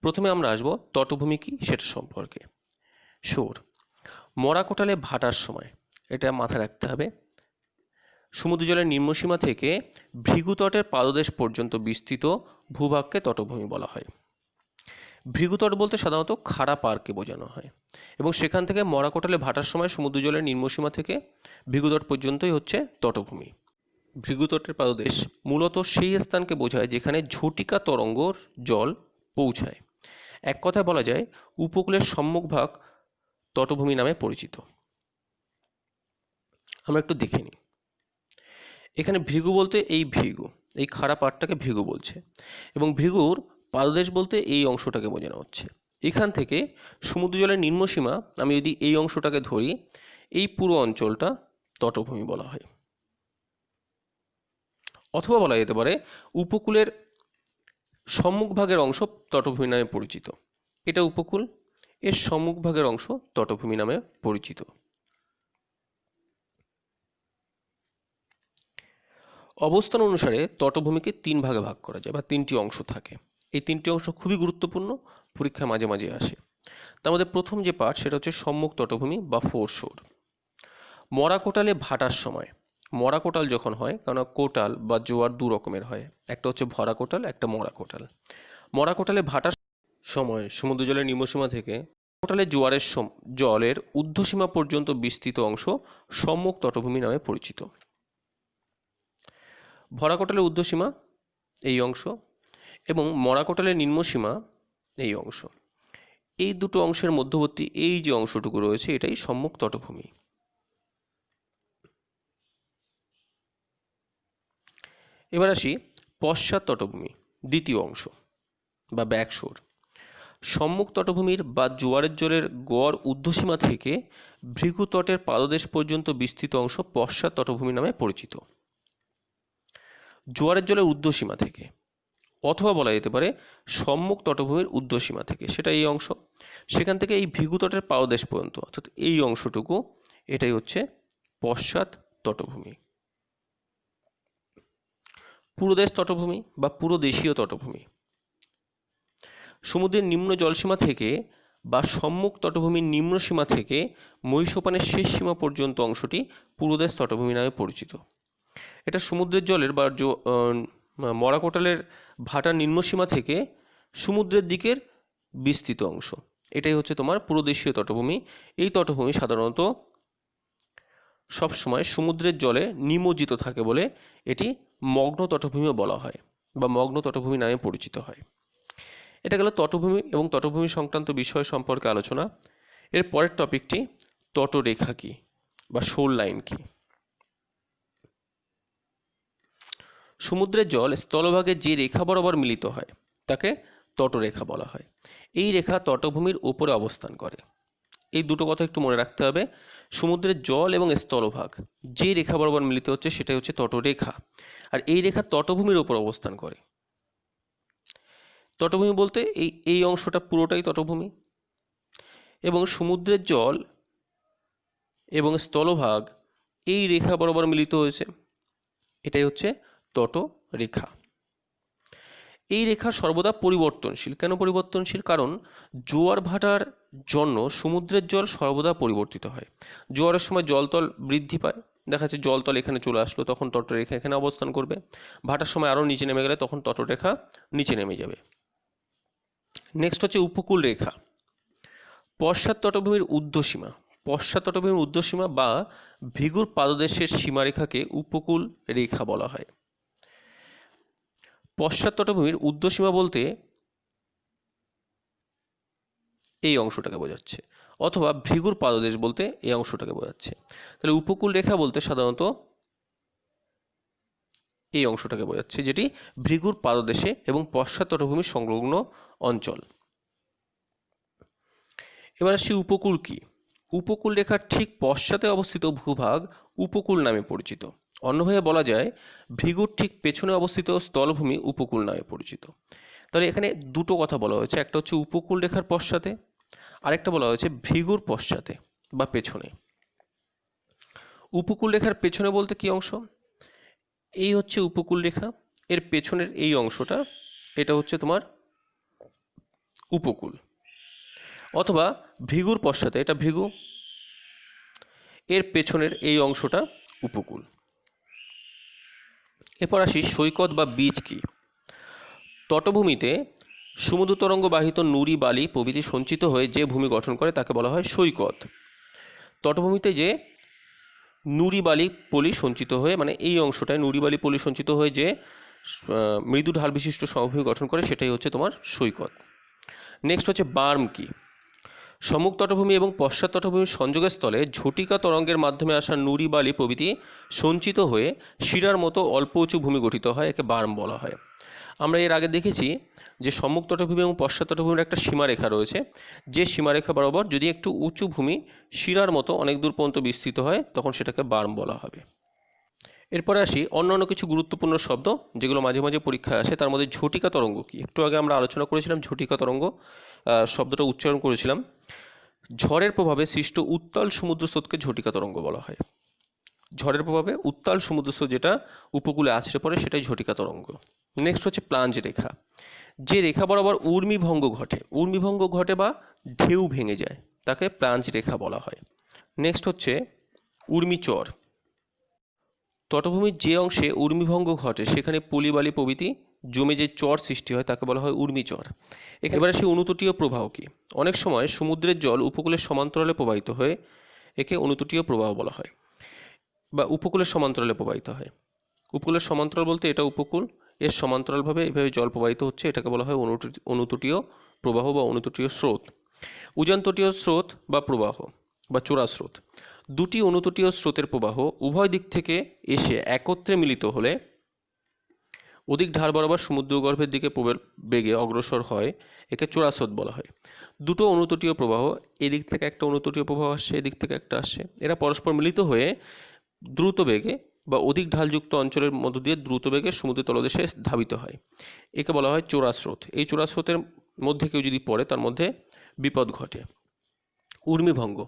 প্রথমে আমরা আসব তটভূমি কি সেটা সম্পর্কে। শোর। মরা কোটালে ভাটার সময়, এটা মাথায় রাখতে হবে, সমুদ্র জলের নিম্নসীমা থেকে ভৃগুতটের পাদদেশ পর্যন্ত বিস্তৃত ভূভাগকে তটভূমি বলা হয়। ভৃগুতট বলতে সাধারণত খাড়া পাড়কে বোঝানো হয়, এবং সেখান থেকে মরা কোটালে ভাটার সময় সমুদ্র জলের নিম্নসীমা থেকে ভৃগুতট পর্যন্তই হচ্ছে তটভূমি। ভৃগুতটের পাদদেশ মূলত সেই স্থানকে বোঝায় যেখানে ঝটিকা তরঙ্গর জল পৌঁছায়। এক কথায় বলা যায় উপকূলের সম্মুখভাগ তটভূমি নামে পরিচিত। আমরা একটু দেখে নিই। এখানে ভৃগু বলতে এই ভৃগু, এই খাড়া পাড়টাকে ভৃগু বলছে, এবং ভৃগুর পাদদেশ বলতে এই অংশটাকে বোঝানো হচ্ছে। এখান থেকে সমুদ্র জলের নিম্নসীমা, আমি যদি এই অংশটাকে ধরি, এই পুরো অঞ্চলটা তটভূমি বলা হয়। অথবা বলা যেতে পারে উপকূলের সম্মুখভাগের অংশ তটভূমি নামে পরিচিত। এটা উপকূল, এর সম্মুখভাগের অংশ তটভূমি নামে পরিচিত। অবস্থান অনুসারে তটভূমিকে তিন ভাগে ভাগ করা যায়, বা তিনটি অংশ থাকে। এই তিনটি অংশ খুবই গুরুত্বপূর্ণ, পরীক্ষায় মাঝে মাঝে আসে। তার মধ্যে প্রথম যে পার্ট সেটা হচ্ছে সম্মুখ তটভূমি বা ফোরশোর। মরা কোটালে ভাটার সময়, মরা কোটাল যখন হয়, কারণ কোটাল বা জোয়ার দু রকমের হয়, একটা হচ্ছে ভরা কোটাল, একটা মরা কোটাল। মরা কোটালে ভাটার সময় সমুদ্র জলের নিম্নসীমা থেকে কোটালে জোয়ারের জলের ঊর্ধ্বসীমা পর্যন্ত বিস্তৃত অংশ সম্মুখ তটভূমি নামে পরিচিত। ভরা কোটালের ঊর্ধ্বসীমা এই অংশ, এবং মরা কোটালের নিম্নসীমা এই অংশ। এই দুটো অংশের মধ্যবর্তী এই যে অংশটুকু রয়েছে এটাই সম্মুখ তটভূমি। এবার আসি পশ্চাৎ তটভূমি, দ্বিতীয় অংশ বা ব্যাকশোর। সম্মুখ তটভূমির বা জোয়ারের জলের গড় ঊর্ধ্বসীমা থেকে ভৃগুতটের পাদদেশ পর্যন্ত বিস্তৃত অংশ পশ্চাৎ তটভূমি নামে পরিচিত। জোয়ারের জলের ঊর্ধ্বসীমা থেকে, অথবা বলা যেতে পারে সম্মুখ তটভূমির ঊর্ধ্বসীমা থেকে, সেটা এই অংশ, সেখান থেকে এই ভৃগুতটের পাদদেশ পর্যন্ত, অর্থাৎ এই অংশটুকু, এটাই হচ্ছে পশ্চাৎ তটভূমি। পুরোদেশ তটভূমি বা পুরোদেশীয় তটভূমি। সমুদ্রের নিম্ন জলসীমা থেকে বা সম্মুখ তটভূমির নিম্ন সীমা থেকে মহীসোপানের শেষ সীমা পর্যন্ত অংশটি পুরোদেশ তটভূমি নামে পরিচিত। এটা সমুদ্রের জলের বা মরাকোটালের ভাটার নিম্ন সীমা থেকে সমুদ্রের দিকের বিস্তৃত অংশ, এটাই হচ্ছে তোমার পুরোদেশীয় তটভূমি। এই তটভূমি সাধারণত সবসময় সমুদ্রের জলে নিমজ্জিত থাকে বলে এটি মগ্ন তটভূমিও বলা হয় বা মগ্ন তটভূমি নামে পরিচিত হয়। এটা গেল তটভূমি এবং তটভূমি সংক্রান্ত বিষয় সম্পর্কে আলোচনা। এর পরের টপিকটি তটরেখা কি বা শোল লাইন কি। সমুদ্রের জল স্থলভাগে যে রেখা বরাবর মিলিত হয় তাকে তটরেখা বলা হয়। এই রেখা তটভূমির উপরে অবস্থান করে। এই দুটো কথা একটু মনে রাখতে হবে। সমুদ্রের জল এবং স্থলভাগ যে রেখা বরাবর মিলিত হচ্ছে সেটাই হচ্ছে তটরেখা, আর এই রেখা তটভূমির উপর অবস্থান করে। তটভূমি বলতে এই অংশটা পুরোটাই তটভূমি, এবং সমুদ্রের জল এবং স্থলভাগ এই রেখা বরাবর মিলিত হয়েছে, এটাই হচ্ছে তটরেখা। এই রেখা সর্বদা পরিবর্তনশীল। কেন পরিবর্তনশীল? কারণ জোয়ার ভাটার জন্য সমুদ্রের জল সর্বদা পরিবর্তিত হয়। জোয়ারের সময় জলতল বৃদ্ধি পায়, দেখা যাচ্ছে জলতল এখানে চলে আসলো, তখন তটরেখা এখানে অবস্থান করবে। ভাটার সময় আরও নিচে নেমে গেলে তখন তটরেখা নিচে নেমে যাবে। নেক্সট হচ্ছে উপকূল রেখা। পশ্চাৎ তটভূমির ঊর্ধ্বসীমা, পশ্চাৎ তটভূমির ঊর্ধ্বসীমা বা ভৃগুর পাদদেশের সীমারেখাকে উপকূল রেখা বলা হয়। পশ্চাৎ তটভূমির ঊর্ধ্বসীমা বলতে এই অংশটাকে বোঝাচ্ছে, অথবা ভৃগুর পাদদেশ বলতে এই অংশটাকে বোঝাচ্ছে। তাহলে উপকূল রেখা বলতে সাধারণত এই অংশটাকে বোঝাচ্ছে, যেটি ভৃগুর পাদদেশে এবং পশ্চাৎ তটভূমির সংলগ্ন অঞ্চল। এবার আসি উপকূল কি। উপকূল রেখার ঠিক পশ্চাতে অবস্থিত ভূভাগ উপকূল নামে পরিচিত। অন্যভাবে বলা যায় ভৃগুর ঠিক পেছনে অবস্থিত স্থলভূমি উপকূল নামে পরিচিত। তাহলে এখানে দুটো কথা বলা হয়েছে, একটা হচ্ছে উপকূল রেখার পশ্চাতে, আরেকটা বলা হয়েছে ভৃগুর পশ্চাতে বা পেছনে। উপকূল রেখার পেছনে বলতে কি অংশ? এই হচ্ছে উপকূল রেখা, এর পেছনের এই অংশটা এটা হচ্ছে তোমার উপকূল। অথবা ভৃগুর পশ্চাতে, এটা ভৃগু, এর পেছনের এই অংশটা উপকূল। এরপর আসি সৈকত বা বীচ কি। তটভূমিতে সমুদ্র তরঙ্গ বাহিত নুড়ি বালি প্রভৃতি সঞ্চিত হয়ে যে ভূমি গঠন করে তাকে বলা হয় সৈকত। তটভূমিতে যে নুড়ি বালি পলি সঞ্চিত হয়ে, মানে এই অংশটায় নুড়ি বালি পলি সঞ্চিত হয়ে যে মৃদু ঢাল বিশিষ্ট সমভূমি গঠন করে সেটাই হচ্ছে তোমার সৈকত। নেক্সট হচ্ছে বার্ম কি। সম্মুখ তটভূমি এবং পশ্চাৎ তটভূমির সংযোগের স্থলে ঝটিকা তরঙ্গের মাধ্যমে আসা নুড়ি বালি প্রভৃতি সঞ্চিত হয়ে শিরার মতো অল্প উঁচু ভূমি গঠিত হয়, একে বার্ম বলা হয়। আমরা এর আগে দেখেছি যে সম্মুখ তটভূমি এবং পশ্চাৎ তটভূমির একটা সীমারেখা রয়েছে, যে সীমারেখা বরাবর যদি একটু উঁচু ভূমি শিরার মতো অনেক দূর পর্যন্ত বিস্তৃত হয় তখন সেটাকে বার্ম বলা হবে। এরপরে আসি অন্যান্য কিছু গুরুত্বপূর্ণ শব্দ যেগুলো মাঝে মাঝে পরীক্ষায় আসে। তার মধ্যে ঝটিকা তরঙ্গ কি। একটু আগে আমরা আলোচনা করেছিলাম ঝটিকা তরঙ্গ, শব্দটা উচ্চারণ করেছিলাম। ঝড়ের প্রভাবে সৃষ্ট উত্তাল সমুদ্র স্রোতকে ঝটিকা তরঙ্গ বলা হয়। ঝড়ের প্রভাবে উত্তাল সমুদ্র স্রোত যেটা উপকূলে আছড়ে পড়ে সেটাই ঝটিকা তরঙ্গ। নেক্সট হচ্ছে প্লাঞ্জ রেখা। যে রেখা বরাবর ঊর্মিভঙ্গ ঘটে, ঊর্মিভঙ্গ ঘটে বা ঢেউ ভেঙে যায় তাকে প্লাঞ্জ রেখা বলা হয়। নেক্সট হচ্ছে ঊর্মিচর। তটভূমির যে অংশে ঊর্মিভঙ্গ ঘটে সেখানে পলি বালি প্রভৃতি জমে যে চর সৃষ্টি হয় তাকে বলা হয় ঊর্মিচর। এবারে সেই অনুতটীয় প্রবাহ কি। অনেক সময় সমুদ্রের জল উপকূলের সমান্তরালে প্রবাহিত হয়ে একে অনুতটীয় প্রবাহ বলা হয় বা উপকূলের সমান্তরালে প্রবাহিত হয়। উপকূলের সমান্তরাল বলতে এটা উপকূল, এর সমান্তরালভাবে এভাবে জল প্রবাহিত হচ্ছে, এটাকে বলা হয় অনুতটীয় প্রবাহ বা অনুতটীয় স্রোত। উজানতটীয় স্রোত বা প্রবাহ বা চোরা স্রোত, দুটি অনুতটীয় স্রোতের প্রবাহ উভয় দিক থেকে এসে একত্রে মিলিত হলে অধিক ঢাল বরাবর সমুদ্রগর্ভের দিকে বেগে অগ্রসর হয়, একে চোরা স্রোত বলা হয়। দুটো অনুতটীয় প্রবাহ, এদিক থেকে একটা অনুতটীয় প্রবাহ আসছে, এদিক থেকে একটা আসছে, এরা পরস্পর মিলিত হয়ে দ্রুত বেগে বা অধিক ঢালযুক্ত অঞ্চলের মধ্য দিয়ে দ্রুত বেগে সমুদ্রের তলদেশে ধাবিত হয়, একে বলা হয় চোরা স্রোত। এই চোরা স্রোতের মধ্যে কেউ যদি পড়ে তার মধ্যে বিপদ ঘটে। ঊর্মিভঙ্গ,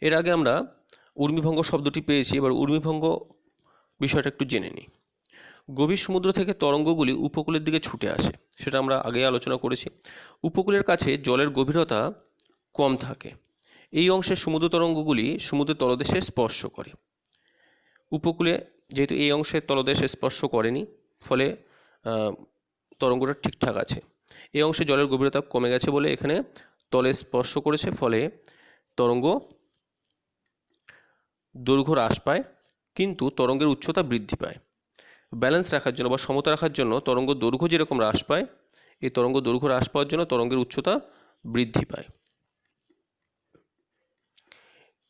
এর আগে আমরা ঊর্মিভঙ্গ শব্দটি পেয়েছি, এবার ঊর্মিভঙ্গ বিষয়টা একটু জেনে নিই। গভীর সমুদ্র থেকে তরঙ্গগুলি উপকূলের দিকে ছুটে আসে, সেটা আমরা আগেই আলোচনা করেছি। উপকূলের কাছে জলের গভীরতা কম থাকে। এই অংশের সমুদ্র তরঙ্গগুলি সমুদ্রের তলদেশে স্পর্শ করে। উপকূলে যেহেতু এই অংশের তলদেশ স্পর্শ করেনি, ফলে তরঙ্গটা ঠিকঠাক আছে। এই অংশে জলের গভীরতা কমে গেছে বলে এখানে তলে স্পর্শ করেছে, ফলে তরঙ্গ দৈর্ঘ্য হ্রাস পায়, কিন্তু তরঙ্গের উচ্চতা বৃদ্ধি পায়। ব্যালেন্স রাখার জন্য বা সমতা রাখার জন্য তরঙ্গ দৈর্ঘ্য যেরকম হ্রাস পায়, এই তরঙ্গ দৈর্ঘ্য হ্রাস পাওয়ার জন্য তরঙ্গের উচ্চতা বৃদ্ধি পায়।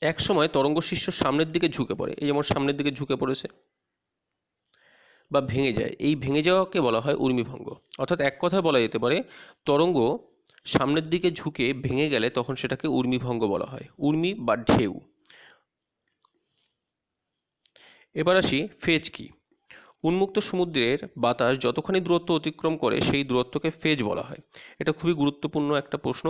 এক সময় তরঙ্গ শীর্ষ সামনের দিকে ঝুঁকে পড়ে, এই যেমন সামনের দিকে ঝুঁকে পড়েছে বা ভেঙে যায়, এই ভেঙে যাওয়াকে বলা হয় ঊর্মিভঙ্গ। অর্থাৎ এক কথায় বলা যেতে পারে তরঙ্গ সামনের দিকে ঝুঁকে ভেঙে গেলে তখন সেটাকে ঊর্মিভঙ্গ বলা হয়, ঊর্মি বা ঢেউ। এবার আসি ফেজ কি। উন্মুক্ত সমুদ্রের বাতাস যতখানি দূরত্ব অতিক্রম করে সেই দূরত্বকে ফেজ বলা হয়। এটা খুবই গুরুত্বপূর্ণ একটা প্রশ্ন।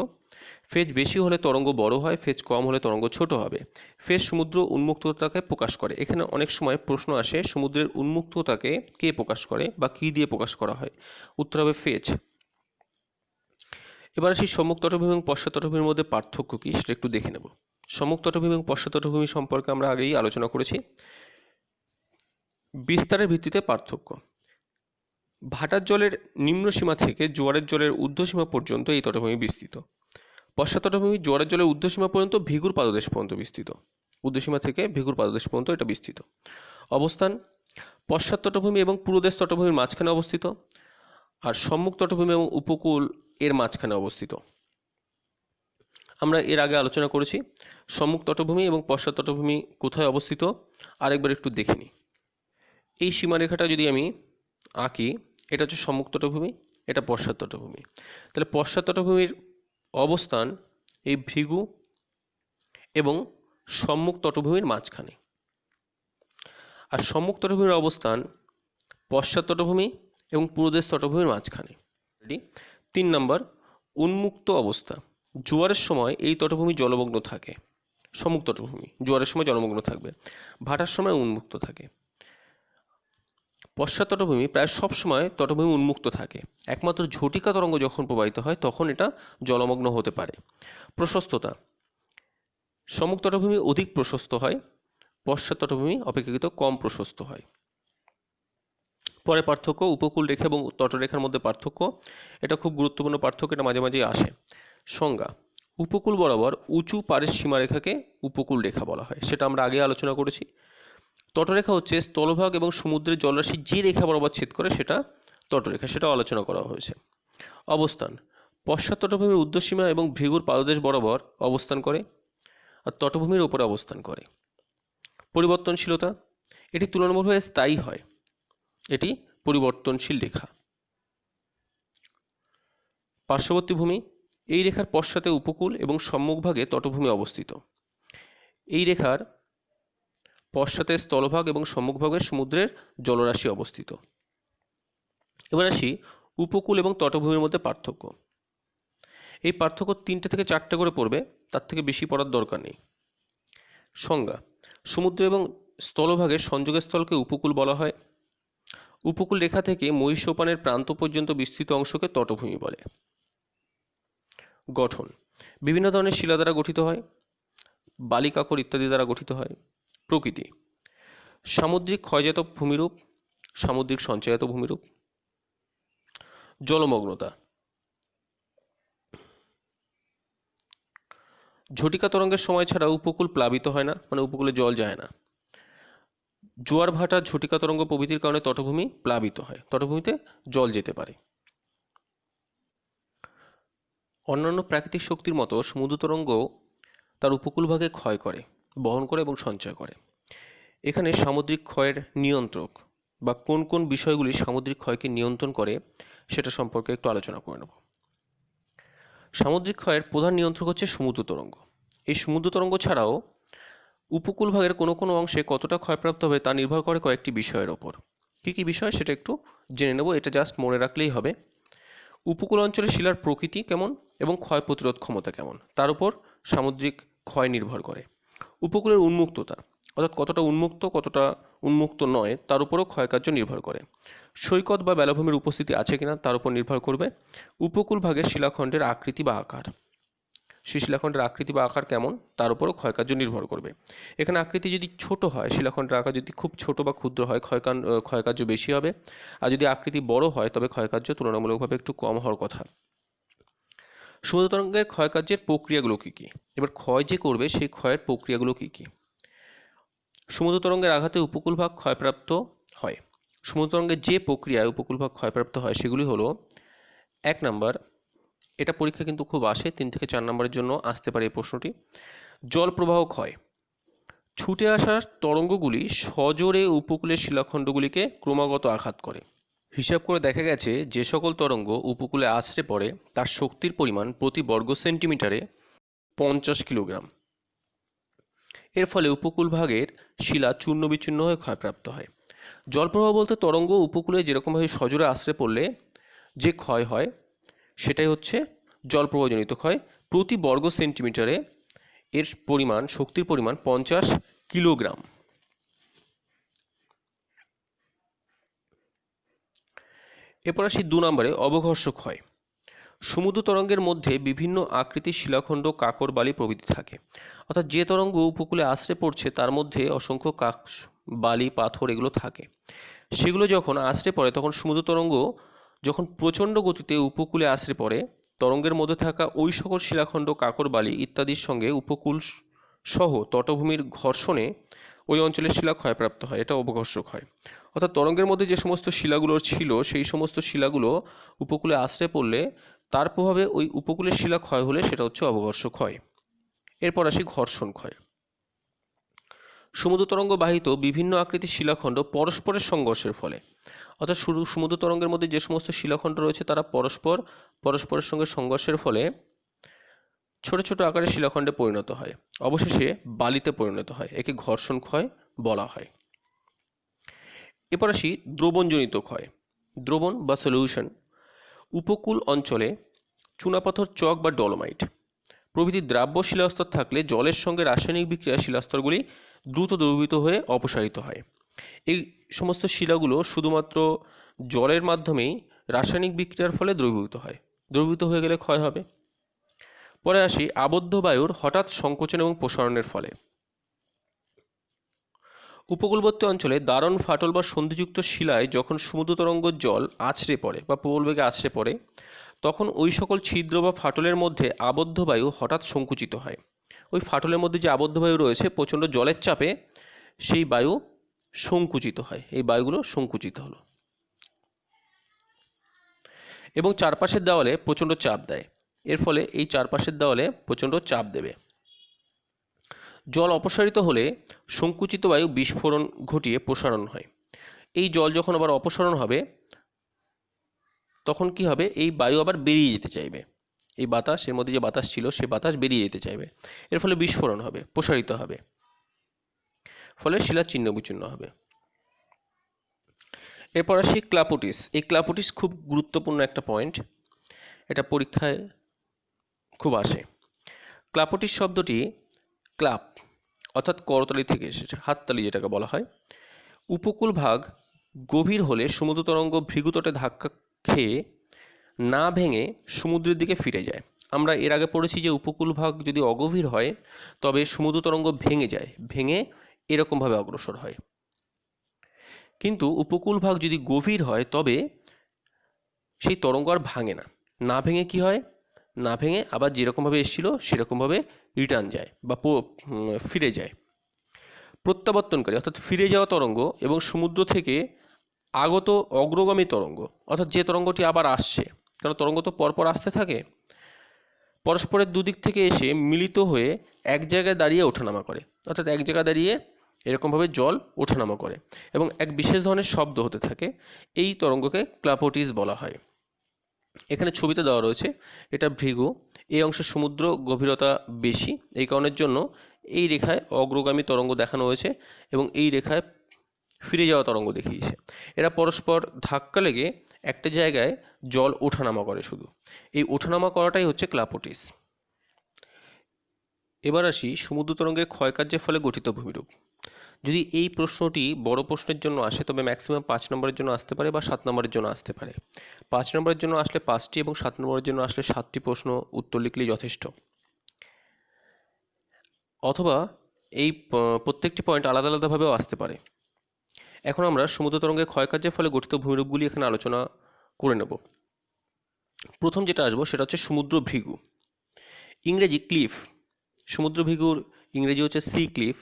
ফেজ বেশি হলে তরঙ্গ বড় হয়, ফেজ কম হলে তরঙ্গ ছোট হবে। ফেজ সমুদ্র উন্মুক্ততাকে প্রকাশ করে। এখানে অনেক সময় প্রশ্ন আসে সমুদ্রের উন্মুক্ততাকে কে প্রকাশ করে বা কী দিয়ে প্রকাশ করা হয়, উত্তর হবে ফেজ। এবার আসি সম্মুখ তটভূমি এবং পশ্চাৎ তটভূমির মধ্যে পার্থক্য কী সেটা একটু দেখে নেব। সম্মুখ তটভূমি এবং পশ্চাৎ তটভূমি সম্পর্কে আমরা আগেই আলোচনা করেছি। বিস্তারের ভিত্তিতে পার্থক্য। ভাটার জলের নিম্নসীমা থেকে জোয়ারের জলের ঊর্ধ্বসীমা পর্যন্ত এই তটভূমি বিস্তৃত। পশ্চাৎ তটভূমি জোয়ারের জলের ঊর্ধ্বসীমা পর্যন্ত ভিগুর পাদদেশ পর্যন্ত বিস্তৃত। ঊর্ধ্বসীমা থেকে ভিগুর পাদদেশ পর্যন্ত এটা বিস্তৃত। অবস্থান, পশ্চাৎ তটভূমি এবং পূর্বদেশ তটভূমির মাঝখানে অবস্থিত, আর সম্মুখ তটভূমি এবং উপকূল এর মাঝখানে অবস্থিত। আমরা এর আগে আলোচনা করেছি সম্মুখ তটভূমি এবং পশ্চাৎ তটভূমি কোথায় অবস্থিত, আরেকবার একটু দেখে নিই। এই সীমারেখাটা যদি আমি আঁকি, এটা হচ্ছে সম্মুখ তটভূমি, এটা পশ্চাৎ তটভূমি। তাহলে পশ্চাৎ তটভূমির অবস্থান এই ভৃগু এবং সম্মুখ তটভূমির মাঝখানে, আর সম্মুখ তটভূমির অবস্থান পশ্চাৎ তটভূমি এবং পূর্বদেশ তটভূমির মাঝখানে। 3 নম্বর, উন্মুক্ত অবস্থা। জোয়ারের সময় এই তটভূমি জলমগ্ন থাকে। সম্মুখ তটভূমি জোয়ারের সময় জলমগ্ন থাকবে, ভাটার সময় উন্মুক্ত থাকে। পশ্চাৎ তটভূমি প্রায় সব সময় তটভূমি উন্মুক্ত থাকে, একমাত্র ঝটিকা তরঙ্গ যখন প্রবাহিত হয় তখন এটা জলমগ্ন হতে পারে। প্রশস্ততা, সম্মুখ তটভূমি অধিক প্রশস্ত হয়, পশ্চাৎ তটভূমি অপেক্ষাকৃত কম প্রশস্ত হয়। পরে পার্থক্য, উপকূল রেখা এবং তটরেখার মধ্যে পার্থক্য। এটা খুব গুরুত্বপূর্ণ পার্থক্য, এটা মাঝে মাঝে আসে। সংজ্ঞা, উপকূল বরাবর উঁচু পাড়ের সীমারেখাকে উপকূল রেখা বলা হয়, সেটা আমরা আগে আলোচনা করেছি। তটরেখা হচ্ছে স্থলভাগ এবং সমুদ্রের জলরাশি যে রেখা বরাবর ছেদ করে সেটা তটরেখা, সেটাও আলোচনা করা হয়েছে। অবস্থান, পশ্চাৎ তটভূমির ঊর্ধ্বসীমা এবং ভৃগুর পাদদেশ বরাবর অবস্থান করে আর তটভূমির ওপরে অবস্থান করে। পরিবর্তনশীলতা, এটি তুলনামূলকভাবে স্থায়ী হয়, এটি পরিবর্তনশীল রেখা। পার্শ্ববর্তী ভূমি, এই রেখার পশ্চাতে উপকূল এবং সম্মুখভাগে তটভূমি অবস্থিত। এই রেখার পশ্চাতে স্থলভাগ এবং সম্মুখভাগে সমুদ্রের জলরাশি অবস্থিত। এবার আসি উপকূল এবং তটভূমির মধ্যে পার্থক্য। এই পার্থক্য 3টে থেকে 4টে করে পড়বে, তার থেকে বেশি পড়ার দরকার নেই। সংজ্ঞা, সমুদ্র এবং স্থলভাগের সংযোগের স্থলকে উপকূল বলা হয়। উপকূল রেখা থেকে মহীসোপানের প্রান্ত পর্যন্ত বিস্তৃত অংশকে তটভূমি বলে। গঠন, বিভিন্ন ধরনের শিলা দ্বারা গঠিত হয়, বালি কাকর ইত্যাদি দ্বারা গঠিত হয়। প্রকৃতি, সামুদ্রিক ক্ষয়জাত ভূমিরূপ, সামুদ্রিক সঞ্চয়জাত ভূমিরূপ। জলমগ্নতা, ঝটিকা তরঙ্গের সময় ছাড়া উপকূল প্লাবিত হয় না, মানে উপকূলে জল যায় না। জোয়ার ভাটা, ঝটিকা তরঙ্গ প্রভৃতির কারণে তটভূমি প্লাবিত হয়, তটভূমিতে জল যেতে পারে। অন্যান্য প্রাকৃতিক শক্তির মতো সমুদ্র তরঙ্গ তার উপকূলভাগে ক্ষয় করে, বহন করে এবং সঞ্চয় করে। এখানে সামুদ্রিক ক্ষয়ের নিয়ন্ত্রক বা কোন কোন বিষয়গুলি সামুদ্রিক ক্ষয়কে নিয়ন্ত্রণ করে সেটা সম্পর্কে একটু আলোচনা করে নেব। সামুদ্রিক ক্ষয়ের প্রধান নিয়ন্ত্রক হচ্ছে সমুদ্র তরঙ্গ। এই সমুদ্র তরঙ্গ ছাড়াও উপকূলভাগের কোনো কোনো অংশে কতটা ক্ষয়প্রাপ্ত হবে তা নির্ভর করে কয়েকটি বিষয়ের ওপর। কী কী বিষয় সেটা একটু জেনে নেব, এটা জাস্ট মনে রাখলেই হবে। উপকূল অঞ্চলের শিলার প্রকৃতি কেমন এবং ক্ষয় প্রতিরোধ ক্ষমতা কেমন, তার উপর সামুদ্রিক ক্ষয় নির্ভর করে। উপকূলের উন্মুক্ততা, অর্থাৎ কতটা উন্মুক্ত কতটা উন্মুক্ত নয় তার উপরও ক্ষয়কার্য নির্ভর করে। সৈকত বা বেলাভূমির উপস্থিতি আছে কিনা তার উপর নির্ভর করবে। উপকূলভাগের শিলাখণ্ডের আকৃতি বা আকার, সেই শিলাখণ্ডের আকৃতি বা আকার কেমন তার উপরও ক্ষয়কার্য নির্ভর করবে। এখানে আকৃতি যদি ছোট হয়, শিলাখণ্ডের আকার যদি খুব ছোট বা ক্ষুদ্র হয়, ক্ষয়কার্য বেশি হবে। আর যদি আকৃতি বড় হয় তবে ক্ষয়কার্য তুলনামূলকভাবে একটু কম হওয়ার কথা। সমুদ্র তরঙ্গের ক্ষয়কার্যের প্রক্রিয়াগুলো কী কী? এবার ক্ষয় যে করবে সেই ক্ষয়ের প্রক্রিয়াগুলো কী কী? সমুদ্র তরঙ্গের আঘাতে উপকূলভাগ ক্ষয়প্রাপ্ত হয়। সমুদ্র তরঙ্গের যে প্রক্রিয়ায় উপকূলভাগ ক্ষয়প্রাপ্ত হয় সেগুলি হলো, 1 নাম্বার, এটা পরীক্ষা কিন্তু খুব আসে, 3 থেকে 4 নম্বরের জন্য আসতে পারে এই প্রশ্নটি, জল প্রবাহ ক্ষয়। ছুটে আসা তরঙ্গগুলি সজোরে উপকূলের শিলাখণ্ডগুলিকে ক্রমাগত আঘাত করে। হিসাব করে দেখা গেছে যে সকল তরঙ্গ উপকূলে আছড়ে পড়ে তার শক্তির পরিমাণ প্রতি বর্গ সেন্টিমিটারে 50 কিলোগ্রাম। এর ফলে উপকূলভাগের শিলা চূর্ণ বিচূর্ণ হয়ে ক্ষয়প্রাপ্ত হয়। জলপ্রবাহ বলতে তরঙ্গ উপকূলে যেরকমভাবে সজোরে আছড়ে পড়লে যে ক্ষয় হয় সেটাই হচ্ছে জলপ্রবাহজনিত ক্ষয়। প্রতি বর্গ সেন্টিমিটারে এর পরিমাণ, শক্তির পরিমাণ 50 কিলোগ্রাম। এরপর আসি 2 নম্বরে, অবঘর্ষ ক্ষয়। সমুদ্র তরঙ্গের মধ্যে বিভিন্ন আকৃতির শিলাখণ্ড, কাকর, বালি প্রভৃতি থাকে। অর্থাৎ যে তরঙ্গ উপকূলে আছড়ে পড়ছে তার মধ্যে অসংখ্য বালি, পাথর এগুলো থাকে। সেগুলো যখন আছড়ে পড়ে তখন সমুদ্র তরঙ্গ যখন প্রচণ্ড গতিতে উপকূলে আছড়ে পড়ে, তরঙ্গের মধ্যে থাকা ওই সকল শিলাখণ্ড, কাকর, বালি ইত্যাদির সঙ্গে উপকূল সহ তটভূমির ঘর্ষণে ওই অঞ্চলের শিলা ক্ষয়প্রাপ্ত হয়। এটা অবঘর্ষ ক্ষয়। অর্থাৎ তরঙ্গের মধ্যে যে সমস্ত শিলাগুলো ছিল সেই সমস্ত শিলাগুলো উপকূলে আছড়ে পড়লে তার প্রভাবে ওই উপকূলের শিলা ক্ষয় হলে সেটা হচ্ছে অবঘর্ষ ক্ষয়। এরপর আসি ঘর্ষণ ক্ষয়। সমুদ্র তরঙ্গ বাহিত বিভিন্ন আকৃতির শিলাখণ্ড পরস্পরের সংঘর্ষের ফলে, অর্থাৎ সমুদ্র তরঙ্গের মধ্যে যে সমস্ত শিলাখণ্ড রয়েছে তারা পরস্পরের সঙ্গে সংঘর্ষের ফলে ছোট ছোট আকারের শিলাখণ্ডে পরিণত হয়, অবশেষে বালিতে পরিণত হয়। একে ঘর্ষণ ক্ষয় বলা হয়। এরপর আসি দ্রবণজনিত ক্ষয়। দ্রবণ বা সলিউশন। উপকূল অঞ্চলে চুনাপাথর, চক বা ডলোমাইট প্রভৃতি দ্রাব্য শিলাস্তর থাকলে জলের সঙ্গে রাসায়নিক বিক্রিয়া শিলাস্তরগুলি দ্রুত দ্রবীভূত হয়ে অপসারিত হয়। এই সমস্ত শিলাগুলো শুধুমাত্র জলের মাধ্যমেই রাসায়নিক বিক্রিয়ার ফলে দ্রবীভূত হয়। দ্রবীভূত হয়ে গেলে ক্ষয় হবে। পরে আসি আবদ্ধ বায়ুর হঠাৎ সংকোচন এবং প্রসারণের ফলে। উপকূলবর্তী অঞ্চলে দারণ, ফাটল বা সন্ধিযুক্ত শিলায় যখন সমুদ্র তরঙ্গ জল আছড়ে পড়ে বা প্রবল বেগে আছড়ে পড়ে তখন ওই সকল ছিদ্র বা ফাটলের মধ্যে আবদ্ধ বায়ু হঠাৎ সংকুচিত হয়। ওই ফাটলের মধ্যে যে আবদ্ধ বায়ু রয়েছে প্রচণ্ড জলের চাপে সেই বায়ু সংকুচিত হয়। এই বায়ুগুলো সংকুচিত হলো এবং চারপাশের দেওয়ালে প্রচণ্ড চাপ দেয়। এর ফলে এই চারপাশের দেওয়ালে প্রচণ্ড চাপ দেবে। জল অপসারিত হলে সংকুচিত বায়ু বিস্ফোরণ ঘটিয়ে প্রসারণ হয়। এই জল যখন আবার অপসারণ হবে তখন কি হবে, এই বায়ু আবার বেরিয়ে যেতে চাইবে। এই বাতাসের মধ্যে যে বাতাস ছিল সে বাতাস বেরিয়ে যেতে চাইবে। এর ফলে বিস্ফোরণ হবে, প্রসারিত হবে, ফলে শিলা ছিন্ন বিচ্ছিন্ন হবে। এরপর আসি ক্লাপোটিস। এই ক্লাপোটিস খুব গুরুত্বপূর্ণ একটা পয়েন্ট, এটা পরীক্ষায় খুব আসে। ক্লাপোটিস শব্দটি ক্লাপ অর্থাৎ করতালি থেকে এসেছে, হাততালি যেটাকে বলা হয়। উপকূল ভাগ গভীর হলে সমুদ্র তরঙ্গ ভৃগুতটে ধাক্কা খেয়ে না ভেঙে সমুদ্রের দিকে ফিরে যায়। আমরা এর আগে পড়েছি যে উপকূল ভাগ যদি অগভীর হয় তবে সমুদ্র তরঙ্গ ভেঙে যায়, ভেঙে এরকমভাবে অগ্রসর হয়। কিন্তু উপকূল ভাগ যদি গভীর হয় তবে সেই তরঙ্গ আর ভাঙে না। না ভেঙে কি হয়, না ভেঙে আবার যেরকমভাবে এসেছিল সেরকমভাবে রিটার্ন যায় বা ফিরে যায়। প্রত্যাবর্তনকারী অর্থাৎ ফিরে যাওয়া তরঙ্গ এবং সমুদ্র থেকে আগত অগ্রগামী তরঙ্গ, অর্থাৎ যে তরঙ্গটি আবার আসছে, কারণ তরঙ্গ তো পরপর আসতে থাকে, পরস্পরের দুদিক থেকে এসে মিলিত হয়ে এক জায়গায় দাঁড়িয়ে ওঠানামা করে। অর্থাৎ এক জায়গায় দাঁড়িয়ে এরকমভাবে জল ওঠানামা করে এবং এক বিশেষ ধরনের শব্দ হতে থাকে। এই তরঙ্গকে ক্লাপোটিস বলা হয়। এখানে ছবিতে দেওয়া রয়েছে, এটা ভৃগু। এই অংশে সমুদ্র গভীরতা বেশি, এই কারণের জন্য এই রেখায় অগ্রগামী তরঙ্গ দেখানো হয়েছে এবং এই রেখায় ফিরে যাওয়া তরঙ্গ দেখিয়েছে। এরা পরস্পর ধাক্কা লেগে একটা জায়গায় জল ওঠানামা করে, শুধু এই ওঠানামা করাটাই হচ্ছে ক্লাপোটিস। এবার আসি সমুদ্র তরঙ্গের ক্ষয়কার্যের ফলে গঠিত ভূমিরূপ। যদি এই প্রশ্নটি বড় প্রশ্নের জন্য আসে তবে ম্যাক্সিমাম 5 নম্বরের জন্য আসতে পারে বা 7 নম্বরের জন্য আসতে পারে। 5 নম্বরের জন্য আসলে 5টি এবং 7 নম্বরের জন্য আসলে 7টি প্রশ্ন উত্তর লিখলেই যথেষ্ট। অথবা এই প্রত্যেকটি পয়েন্ট আলাদা আলাদাভাবেও আসতে পারে। এখন আমরা সমুদ্র তরঙ্গের ক্ষয়কার্যের ফলে গঠিত ভূমিরূপগুলি এখানে আলোচনা করে নেব। প্রথম যেটা আসবো সেটা হচ্ছে সমুদ্র ভৃগু, ইংরেজি ক্লিফ। সমুদ্র ভৃগুর ইংরেজি হচ্ছে সি ক্লিফ।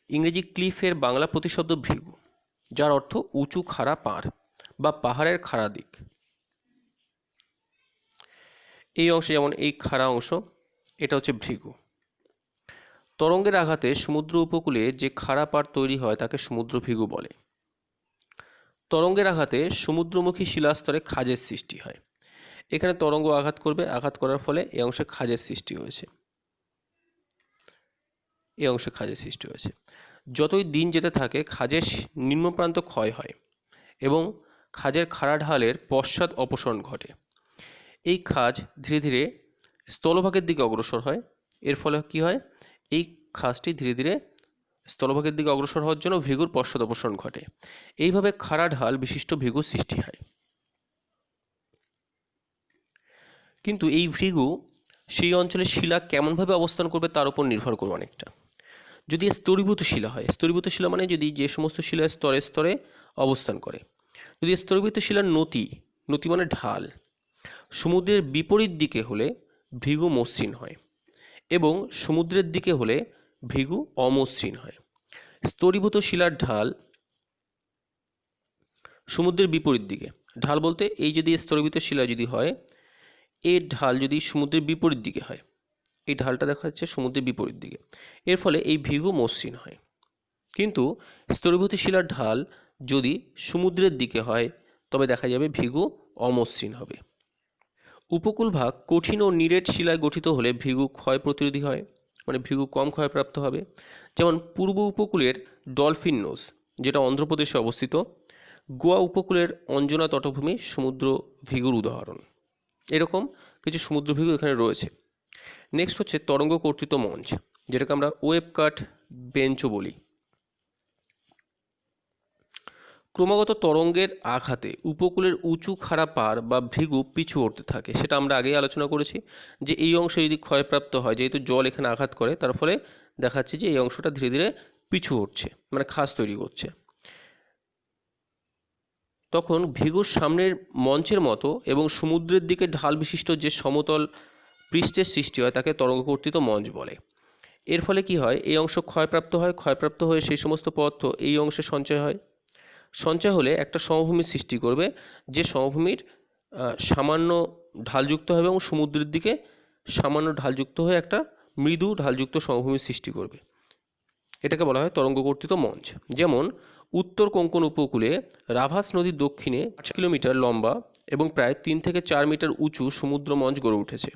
ইংরেজি ক্লিফের বাংলা প্রতিশব্দ ভৃগু, যার অর্থ উঁচু খাড়া পাড় বা পাহাড়ের খাড়া দিক। এই অংশে যেমন এই খাড়া অংশ, এটা হচ্ছে ভৃগু। তরঙ্গের আঘাতে সমুদ্র উপকূলে যে খাড়া পাড় তৈরি হয় তাকে সমুদ্র ভৃগু বলে। তরঙ্গের আঘাতে সমুদ্রমুখী শিলাস্তরে খাঁজের সৃষ্টি হয়। এখানে তরঙ্গ আঘাত করবে, আঘাত করার ফলে এই অংশে খাঁজের সৃষ্টি হয়েছে। এই অংশে খাঁজের সৃষ্টি হয়েছে। যতই দিন যেতে থাকে খাঁজের নিম্নপ্রান্ত ক্ষয় হয় এবং খাঁজের খাড়া ঢালের পশ্চাৎ অপসরণ ঘটে। এই খাঁজ ধীরে ধীরে স্থলভাগের দিকে অগ্রসর হয়। এর ফলে কি হয়, এই খাঁজটি ধীরে ধীরে স্থলভাগের দিকে অগ্রসর হওয়ার জন্য ভৃগুর পশ্চাৎ অপসরণ ঘটে। এইভাবে খাড়া ঢাল বিশিষ্ট ভৃগুর সৃষ্টি হয়। কিন্তু এই ভৃগু সেই অঞ্চলের শিলা কেমনভাবে অবস্থান করবে তার উপর নির্ভর করবে অনেকটা। যদি স্তরীভূত শিলা হয়, স্তরীভূত শিলা মানে যদি যে সমস্ত শিলা স্তরে স্তরে অবস্থান করে, যদি স্তরীভূত শিলার নতি, নতি মানে ঢাল, সমুদ্রের বিপরীত দিকে হলে ভৃগু মসৃণ হয় এবং সমুদ্রের দিকে হলে ভৃগু অমসৃণ হয়। স্তরীভূত শিলার ঢাল সমুদ্রের বিপরীত দিকে, ঢাল বলতে এই যদি স্তরীভূত শিলা যদি হয়, এর ঢাল যদি সমুদ্রের বিপরীত দিকে হয়, এই ঢালটা দেখা যাচ্ছে সমুদ্রের বিপরীত দিকে, এর ফলে এই ভৃগু মসৃণ হয়। কিন্তু স্তরীভূত শিলার ঢাল যদি সমুদ্রের দিকে হয় তবে দেখা যাবে ভৃগু অমসৃণ হবে। উপকূল ভাগ কঠিন ও নিরেট শিলায় গঠিত হলে ভৃগু ক্ষয় প্রতিরোধী হয়, মানে ভৃগু কম ক্ষয়প্রাপ্ত হবে। যেমন পূর্ব উপকূলের ডলফিন নোজ, যেটা অন্ধ্রপ্রদেশে অবস্থিত, গোয়া উপকূলের অঞ্জনা তটভূমি সমুদ্র ভৃগুর উদাহরণ। এরকম কিছু সমুদ্র ভৃগু এখানে রয়েছে। নেক্সট হচ্ছে তরঙ্গ কর্তৃত মঞ্চ, যেটাকে আমরা ওয়েব কাট বেঞ্চও বলি। ক্রমাগত তরঙ্গের আঘাতে উপকূলের উঁচু খাড়া পাড় বা ভৃগু পিছু হতে থাকে। সেটা আমরা আগেই আলোচনা করেছি যে এই অংশ যদি ক্ষয়প্রাপ্ত হয়, যেহেতু জল এখানে আঘাত করে, তার ফলে দেখা যাচ্ছে যে এই অংশটা ধীরে ধীরে পিছু হচ্ছে, মানে খাঁজ তৈরি করছে। তখন ভৃগুর সামনের মঞ্চের মতো এবং সমুদ্রের দিকে ঢাল বিশিষ্ট যে সমতল পৃষ্ঠের সৃষ্টি হয় তাকে তরঙ্গ কর্তৃত মঞ্চ বলে। এর ফলে কি হয়, এই অংশ ক্ষয়প্রাপ্ত হয়, ক্ষয়প্রাপ্ত হয়ে সেই সমস্ত পদার্থ এই অংশে সঞ্চয় হয়। সঞ্চয় হলে একটা সমভূমির সৃষ্টি করবে, যে সমভূমির সামান্য ঢালযুক্ত হবে এবং সমুদ্রের দিকে সামান্য ঢালযুক্ত হয়ে একটা মৃদু ঢালযুক্ত সমভূমির সৃষ্টি করবে। এটাকে বলা হয় তরঙ্গ কর্তৃত মঞ্চ। যেমন উত্তর কোঙ্কণ উপকূলে রাভাস নদীর দক্ষিণে 8 কিলোমিটার লম্বা এবং প্রায় 3 থেকে 4 মিটার উঁচু সমুদ্র মঞ্চ গড়ে উঠেছে।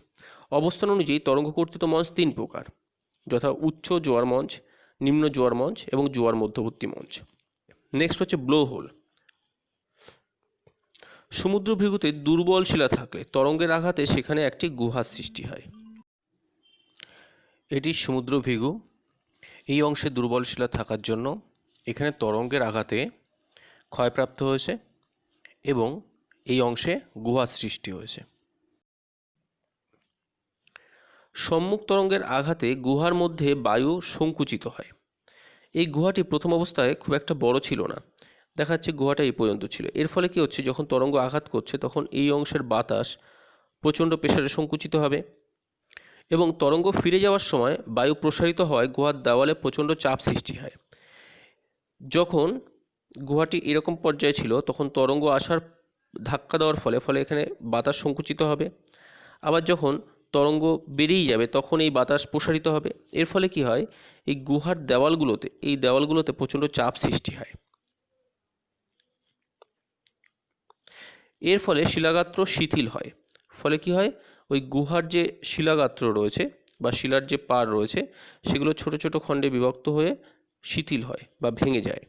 অবস্থান অনুযায়ী তরঙ্গ কর্তৃত মঞ্চ 3 প্রকার, যথা উচ্চ জোয়ার মঞ্চ, নিম্ন জোয়ার মঞ্চ এবং জোয়ার মধ্যবর্তী মঞ্চ। নেক্সট হচ্ছে ব্লো হোল। সমুদ্র ভৃগুতে দুর্বল শিলা থাকলে তরঙ্গের আঘাতে সেখানে একটি গুহার সৃষ্টি হয়। এটি সমুদ্র ভৃগু। এই অংশে দুর্বল শিলা থাকার জন্য এখানে তরঙ্গের আঘাতে ক্ষয়প্রাপ্ত হয়েছে এবং এই অংশে গুহার সৃষ্টি হয়েছে। সম্মুখ তরঙ্গের আঘাতে গুহার মধ্যে বায়ু সংকুচিত হয়। এই গুহাটি প্রথম অবস্থায় খুব একটা বড় ছিল না, দেখা যাচ্ছে গুহাটা এই পর্যন্ত ছিল। এর ফলে কি হচ্ছে, যখন তরঙ্গ আঘাত করছে তখন এই অংশের বাতাস প্রচণ্ড প্রেসারে সংকুচিত হবে এবং তরঙ্গ ফিরে যাওয়ার সময় বায়ু প্রসারিত হওয়ায় গুহার দেওয়ালে প্রচণ্ড চাপ সৃষ্টি হয়। যখন গুহাটি এরকম পর্যায়ে ছিল তখন তরঙ্গ আসার ধাক্কা দেওয়ার ফলে এখানে বাতাস সংকুচিত হবে। আবার যখন তরঙ্গ বেরিয়ে যাবে তখন এই বাতাস প্রসারিত হবে। এর ফলে কি হয়, এই গুহার দেওয়ালগুলোতে প্রচণ্ড চাপ সৃষ্টি হয়। এর ফলে শিলাগাত্র শিথিল হয়। ফলে কি হয়, ওই গুহার যে শিলাগাত্র রয়েছে বা শিলার যে পাড় রয়েছে সেগুলো ছোট ছোট খণ্ডে বিভক্ত হয়ে শিথিল হয় বা ভেঙে যায়।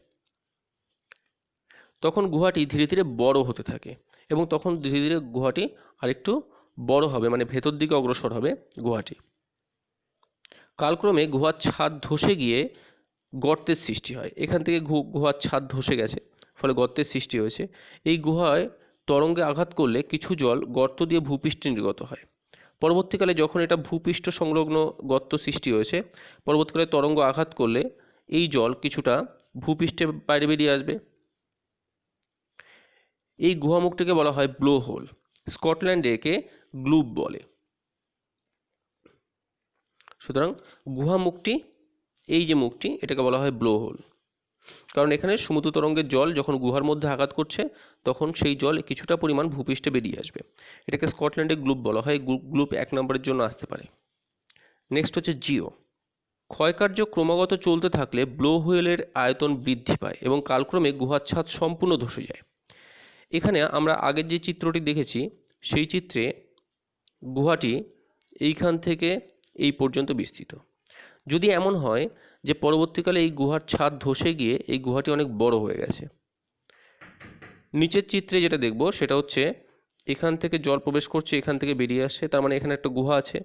তখন গুহাটি ধীরে ধীরে বড় হতে থাকে এবং তখন ধীরে ধীরে গুহাটি আরেকটু বড় হবে, মানে ভেতর দিকে অগ্রসর হবে গুহাটি। কালক্রমে গুহার ছাদ ধসে গিয়ে গর্তের সৃষ্টি হয়। এখান থেকে গুহার ছাদ ধসে গেছে, ফলে গর্তের সৃষ্টি হয়েছে। এই গুহায় তরঙ্গে আঘাত করলে কিছু জল গর্ত দিয়ে ভূপৃষ্ঠে নির্গত হয়। পরবর্তীকালে যখন এটা ভূপৃষ্ঠ সংলগ্ন গর্ত সৃষ্টি হয়েছে, পরবর্তীকালে তরঙ্গ আঘাত করলে এই জল কিছুটা ভূপৃষ্ঠে বাইরে বেরিয়ে আসবে। এই গুহামুখটিকে বলা হয় ব্লো হোল। স্কটল্যান্ডে একে গ্লুব বলে। সুতরাং গুহামুখটি, এই যে মুখটি, এটাকে বলা হয় ব্লো হোল, কারণ এখানে সমুদ্র তরঙ্গের জল যখন গুহার মধ্যে আঘাত করছে তখন সেই জল কিছুটা পরিমাণ ভূপৃষ্ঠে বেরিয়ে আসবে। এটাকে স্কটল্যান্ডে গ্লুব বলা হয়। গ্লুব 1 নম্বরের জন্য আসতে পারে। নেক্সট হচ্ছে জিও। ক্ষয়কার্য ক্রমাগত চলতে থাকলে ব্লো হোয়েলের আয়তন বৃদ্ধি পায় এবং কালক্রমে গুহার ছাদ সম্পূর্ণ ধসে যায়। এখানে আমরা আগের যে চিত্রটি দেখেছি সেই চিত্রে গুহাটি এইখান থেকে এই পর্যন্ত বিস্তৃত। যদি এমন হয় যে পরবর্তীকালে এই গুহার ছাদ ধসে গিয়ে এই গুহাটি অনেক বড় হয়ে গেছে, নিচের চিত্রে যেটা দেখব সেটা হচ্ছে এখান থেকে জল প্রবেশ করছে, এখান থেকে বেরিয়ে আসছে, তার মানে এখানে একটা গুহা আছে।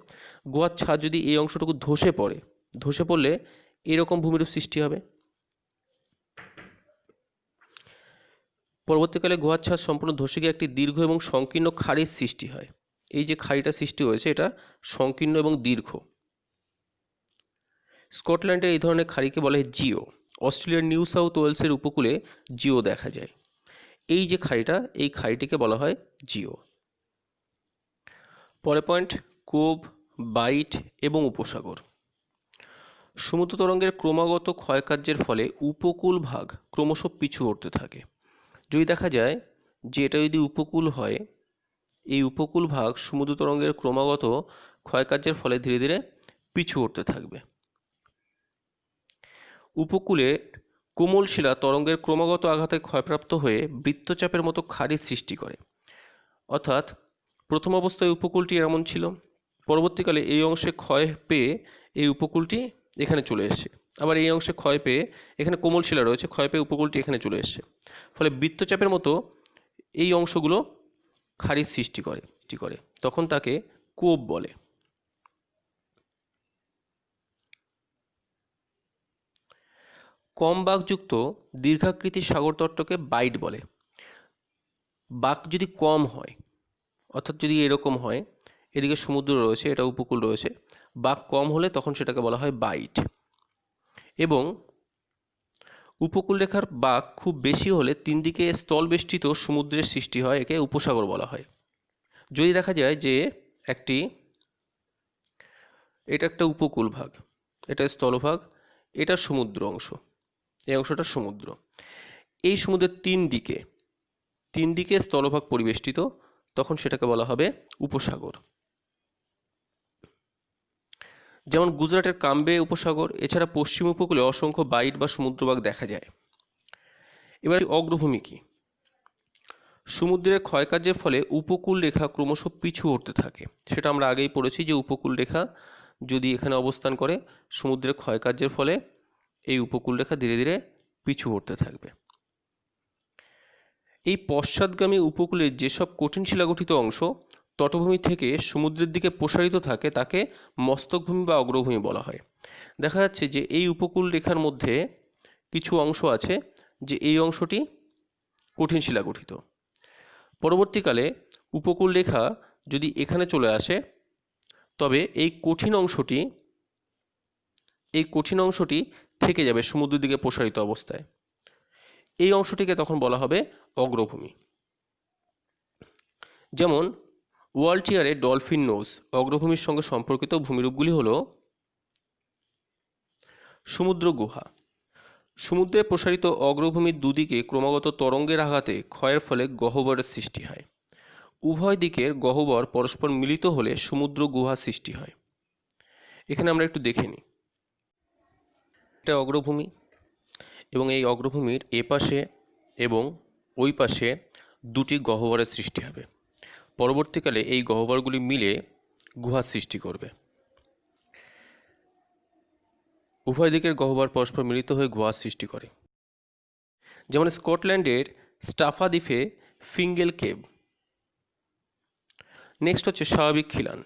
গুহার ছাদ যদি এই অংশটুকু ধসে পড়লে এরকম ভূমিরূপ সৃষ্টি হবে। পরবর্তীকালে গুহার ছাদ সম্পূর্ণ ধসে গিয়ে একটি দীর্ঘ এবং সংকীর্ণ খাড়ির সৃষ্টি হয়। এই যে খাড়িটা সৃষ্টি হয়েছে এটা সংকীর্ণ এবং দীর্ঘ। স্কটল্যান্ডে এই ধরনের খাড়িকে বলা হয় জিও। অস্ট্রেলিয়ার নিউ সাউথ ওয়েলসের উপকূলে জিও দেখা যায়। এই যে খাড়িটা, এই খাড়িটিকে বলা হয় জিও। পরের পয়েন্ট, কোভ, বাইট এবং উপসাগর। সমুদ্র তরঙ্গের ক্রমাগত ক্ষয়কার্যের ফলে উপকূল ভাগ ক্রমশ পিছু হতে থাকে। যদি দেখা যায় যে এটা যদি উপকূল হয়, এই উপকূল ভাগ সমুদ্র তরঙ্গের ক্রমাগত ক্ষয়কার্যের ফলে ধীরে ধীরে পিছু হতে থাকবে। উপকূলে কোমল শিলা তরঙ্গের ক্রমাগত আঘাতে ক্ষয়প্রাপ্ত হয়ে বৃত্তচাপের মতো খাড়ির সৃষ্টি করে। অর্থাৎ প্রথম অবস্থায় উপকূলটি এমন ছিল, পরবর্তীকালে এই অংশে ক্ষয় পেয়ে এই উপকূলটি এখানে চলে এসেছে, আবার এই অংশে ক্ষয় পেয়ে এখানে কোমল শিলা রয়েছে, ক্ষয় পেয়ে উপকূলটি এখানে চলে এসেছে, ফলে বৃত্তচাপের মতো এই অংশগুলো খাড়ির সৃষ্টি করে, তখন তাকে কোভ বলে। কম বাঁকযুক্ত দীর্ঘাকৃতির সাগরতট্টকে বাইট বলে। বাঁক যদি কম হয়, অর্থাৎ যদি এরকম হয়, এদিকে সমুদ্র রয়েছে, এটা উপকূল রয়েছে, বাঁক কম হলে তখন সেটাকে বলা হয় বাইট। এবং উপকূল রেখার বাঁক খুব বেশি হলে 3 দিকে স্থলবেষ্টিত সমুদ্রের সৃষ্টি হয়, একে উপসাগর বলা হয়। যদি দেখা যায় যে এটা একটা উপকূল ভাগ, এটা স্থলভাগ, এটা সমুদ্র অংশ, এই অংশটা সমুদ্র, এই সমুদ্রের 3 দিকে স্থলভাগ পরিবেষ্টিত, তখন সেটাকে বলা হবে উপসাগর। যেমন গুজরাটের কাম্বে উপসাগর, এছাড়া পশ্চিম উপকূলে অসংখ্য বাইট বা সমুদ্রভাগ দেখা যায়। এবার অগ্রভূমি কি? সমুদ্রের ক্ষয়কার্যের ফলে উপকূল রেখা ক্রমশ পিছু হতে থাকে। সেটা আমরা আগেই পড়েছি যে উপকূল রেখা যদি এখানে অবস্থান করে, সমুদ্রের ক্ষয়কার্যের ফলে এই উপকূল রেখা ধীরে ধীরে পিছু হতে থাকবে। এই পশ্চাৎগামী উপকূলের যেসব কঠিন শিলাগঠিত অংশ তটভূমি থেকে সমুদ্রের দিকে প্রসারিত থাকে তাকে মস্তকভূমি বা অগ্রভূমি বলা হয়। দেখা যাচ্ছে যে এই উপকূল রেখার মধ্যে কিছু অংশ আছে যে এই অংশটি কঠিন শিলা গঠিত। পরবর্তীকালে উপকূল রেখা যদি এখানে চলে আসে, তবে এই কঠিন অংশটি থেকে যাবে সমুদ্রের দিকে প্রসারিত অবস্থায়। এই অংশটিকে তখন বলা হবে অগ্রভূমি। যেমন ওয়াল্টিয়ারে ডলফিন নোজ অগ্রভূমির সঙ্গে সম্পর্কিত ভূমিরূপগুলি হল সমুদ্র গুহা। সমুদ্রে প্রসারিত অগ্রভূমির দুদিকে ক্রমাগত তরঙ্গের আঘাতে ক্ষয়ের ফলে গহ্বরের সৃষ্টি হয়। উভয় দিকের গহ্বর পরস্পর মিলিত হলে সমুদ্র গুহা সৃষ্টি হয়। এখানে আমরা একটু দেখে নিই। এটা অগ্রভূমি এবং এই অগ্রভূমির এপাশে এবং ওই পাশে দুটি গহ্বরের সৃষ্টি হবে। পরবর্তীকালে এই গহ্বরগুলি মিলে গুহা সৃষ্টি করবে। উভয় দিকের গহ্বর পরস্পর মিলিত হয়ে গুহা সৃষ্টি করে। যেমন স্কটল্যান্ডের স্টাফা দ্বীপে ফিঙ্গেল কেভ। নেক্সট হচ্ছে স্বাভাবিক খিলান।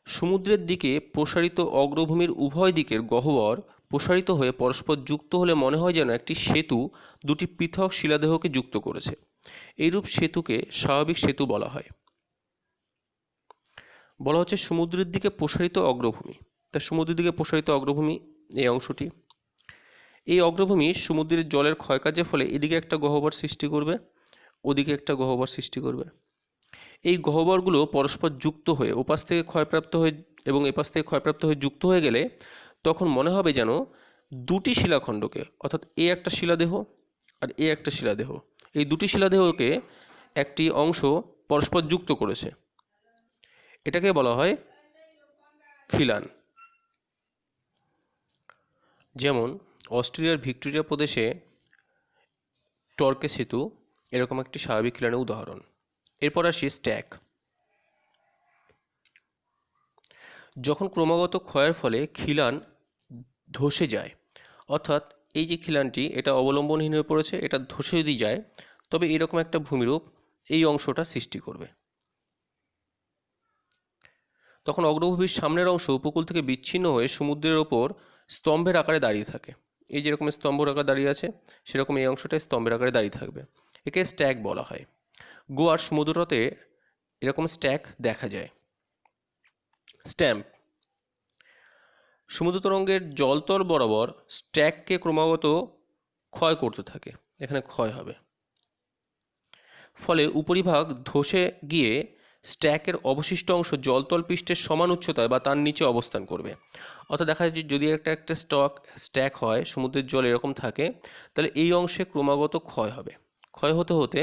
সমুদ্রের দিকে প্রসারিত অগ্রভূমির উভয় দিকের গহ্বর প্রসারিত হয়ে পরস্পর যুক্ত হলে মনে হয় যেন একটি সেতু দুটি পৃথক শিলাদেহকে যুক্ত করেছে। এইরূপ সেতুকে স্বাভাবিক সেতু বলা হয়। বলা হচ্ছে সমুদ্রের দিকে প্রসারিত অগ্রভূমি। তা সমুদ্রের দিকে প্রসারিত অগ্রভূমি এই অংশটি। এই অগ্রভূমি সমুদ্রের জলের ক্ষয়কার্যের ফলে এদিকে একটা গহ্বর সৃষ্টি করবে, ওদিকে একটা গহ্বর সৃষ্টি করবে। এই গহ্বরগুলো পরস্পর যুক্ত হয়ে ওপাশ থেকে ক্ষয়প্রাপ্ত হয়ে এবং এপাশ থেকে ক্ষয়প্রাপ্ত হয়ে যুক্ত হয়ে গেলে তখন মনে হবে যেন দুটি শিলাখণ্ডকে, অর্থাৎ এ একটা শিলাদেহ আর এ একটা শিলাদেহ, এই দুটি শিলাদেহকে একটি অংশ পরস্পর যুক্ত করেছে। এটাকে বলা হয় খিলান। যেমন অস্ট্রেলিয়ার ভিক্টোরিয়া প্রদেশে টর্কে সেতু এরকম একটি স্বাভাবিক খিলানের উদাহরণ। এরপর আসি স্ট্যাক। যখন ক্রমাগত ক্ষয়ের ফলে খিলান ধসে যায়, অর্থাৎ এই যে খিলানটি এটা অবলম্বনহীন হয়ে পড়েছে, এটা ধসে যদি যায় তবে এরকম একটা ভূমিরূপ এই অংশটা সৃষ্টি করবে। তখন অগ্রভূমির সামনের অংশ উপকূল থেকে বিচ্ছিন্ন হয়ে সমুদ্রের ওপর স্তম্ভের আকারে দাঁড়িয়ে থাকে। এই যেরকম স্তম্ভের আকারে দাঁড়িয়ে আছে সেরকম এই অংশটাই স্তম্ভের আকারে দাঁড়িয়ে থাকবে। একে স্ট্যাক বলা হয়। গোয়ার সমুদ্রতটে এরকম স্ট্যাক দেখা যায়। স্ট্যাম্প। সমুদ্র তরঙ্গের জলতল বরাবর স্ট্যাককে ক্রমাগত ক্ষয় করতে থাকে, এখানে ক্ষয় হবে, ফলে উপরিভাগ ধসে গিয়ে স্ট্যাকের অবশিষ্ট অংশ জলতল পৃষ্ঠের সমান উচ্চতায় বা তার নিচে অবস্থান করবে। অর্থাৎ দেখা যায় যদি একটা স্ট্যাক হয়, সমুদ্রের জল এরকম থাকে, তাহলে এই অংশে ক্রমাগত ক্ষয় হবে। ক্ষয় হতে হতে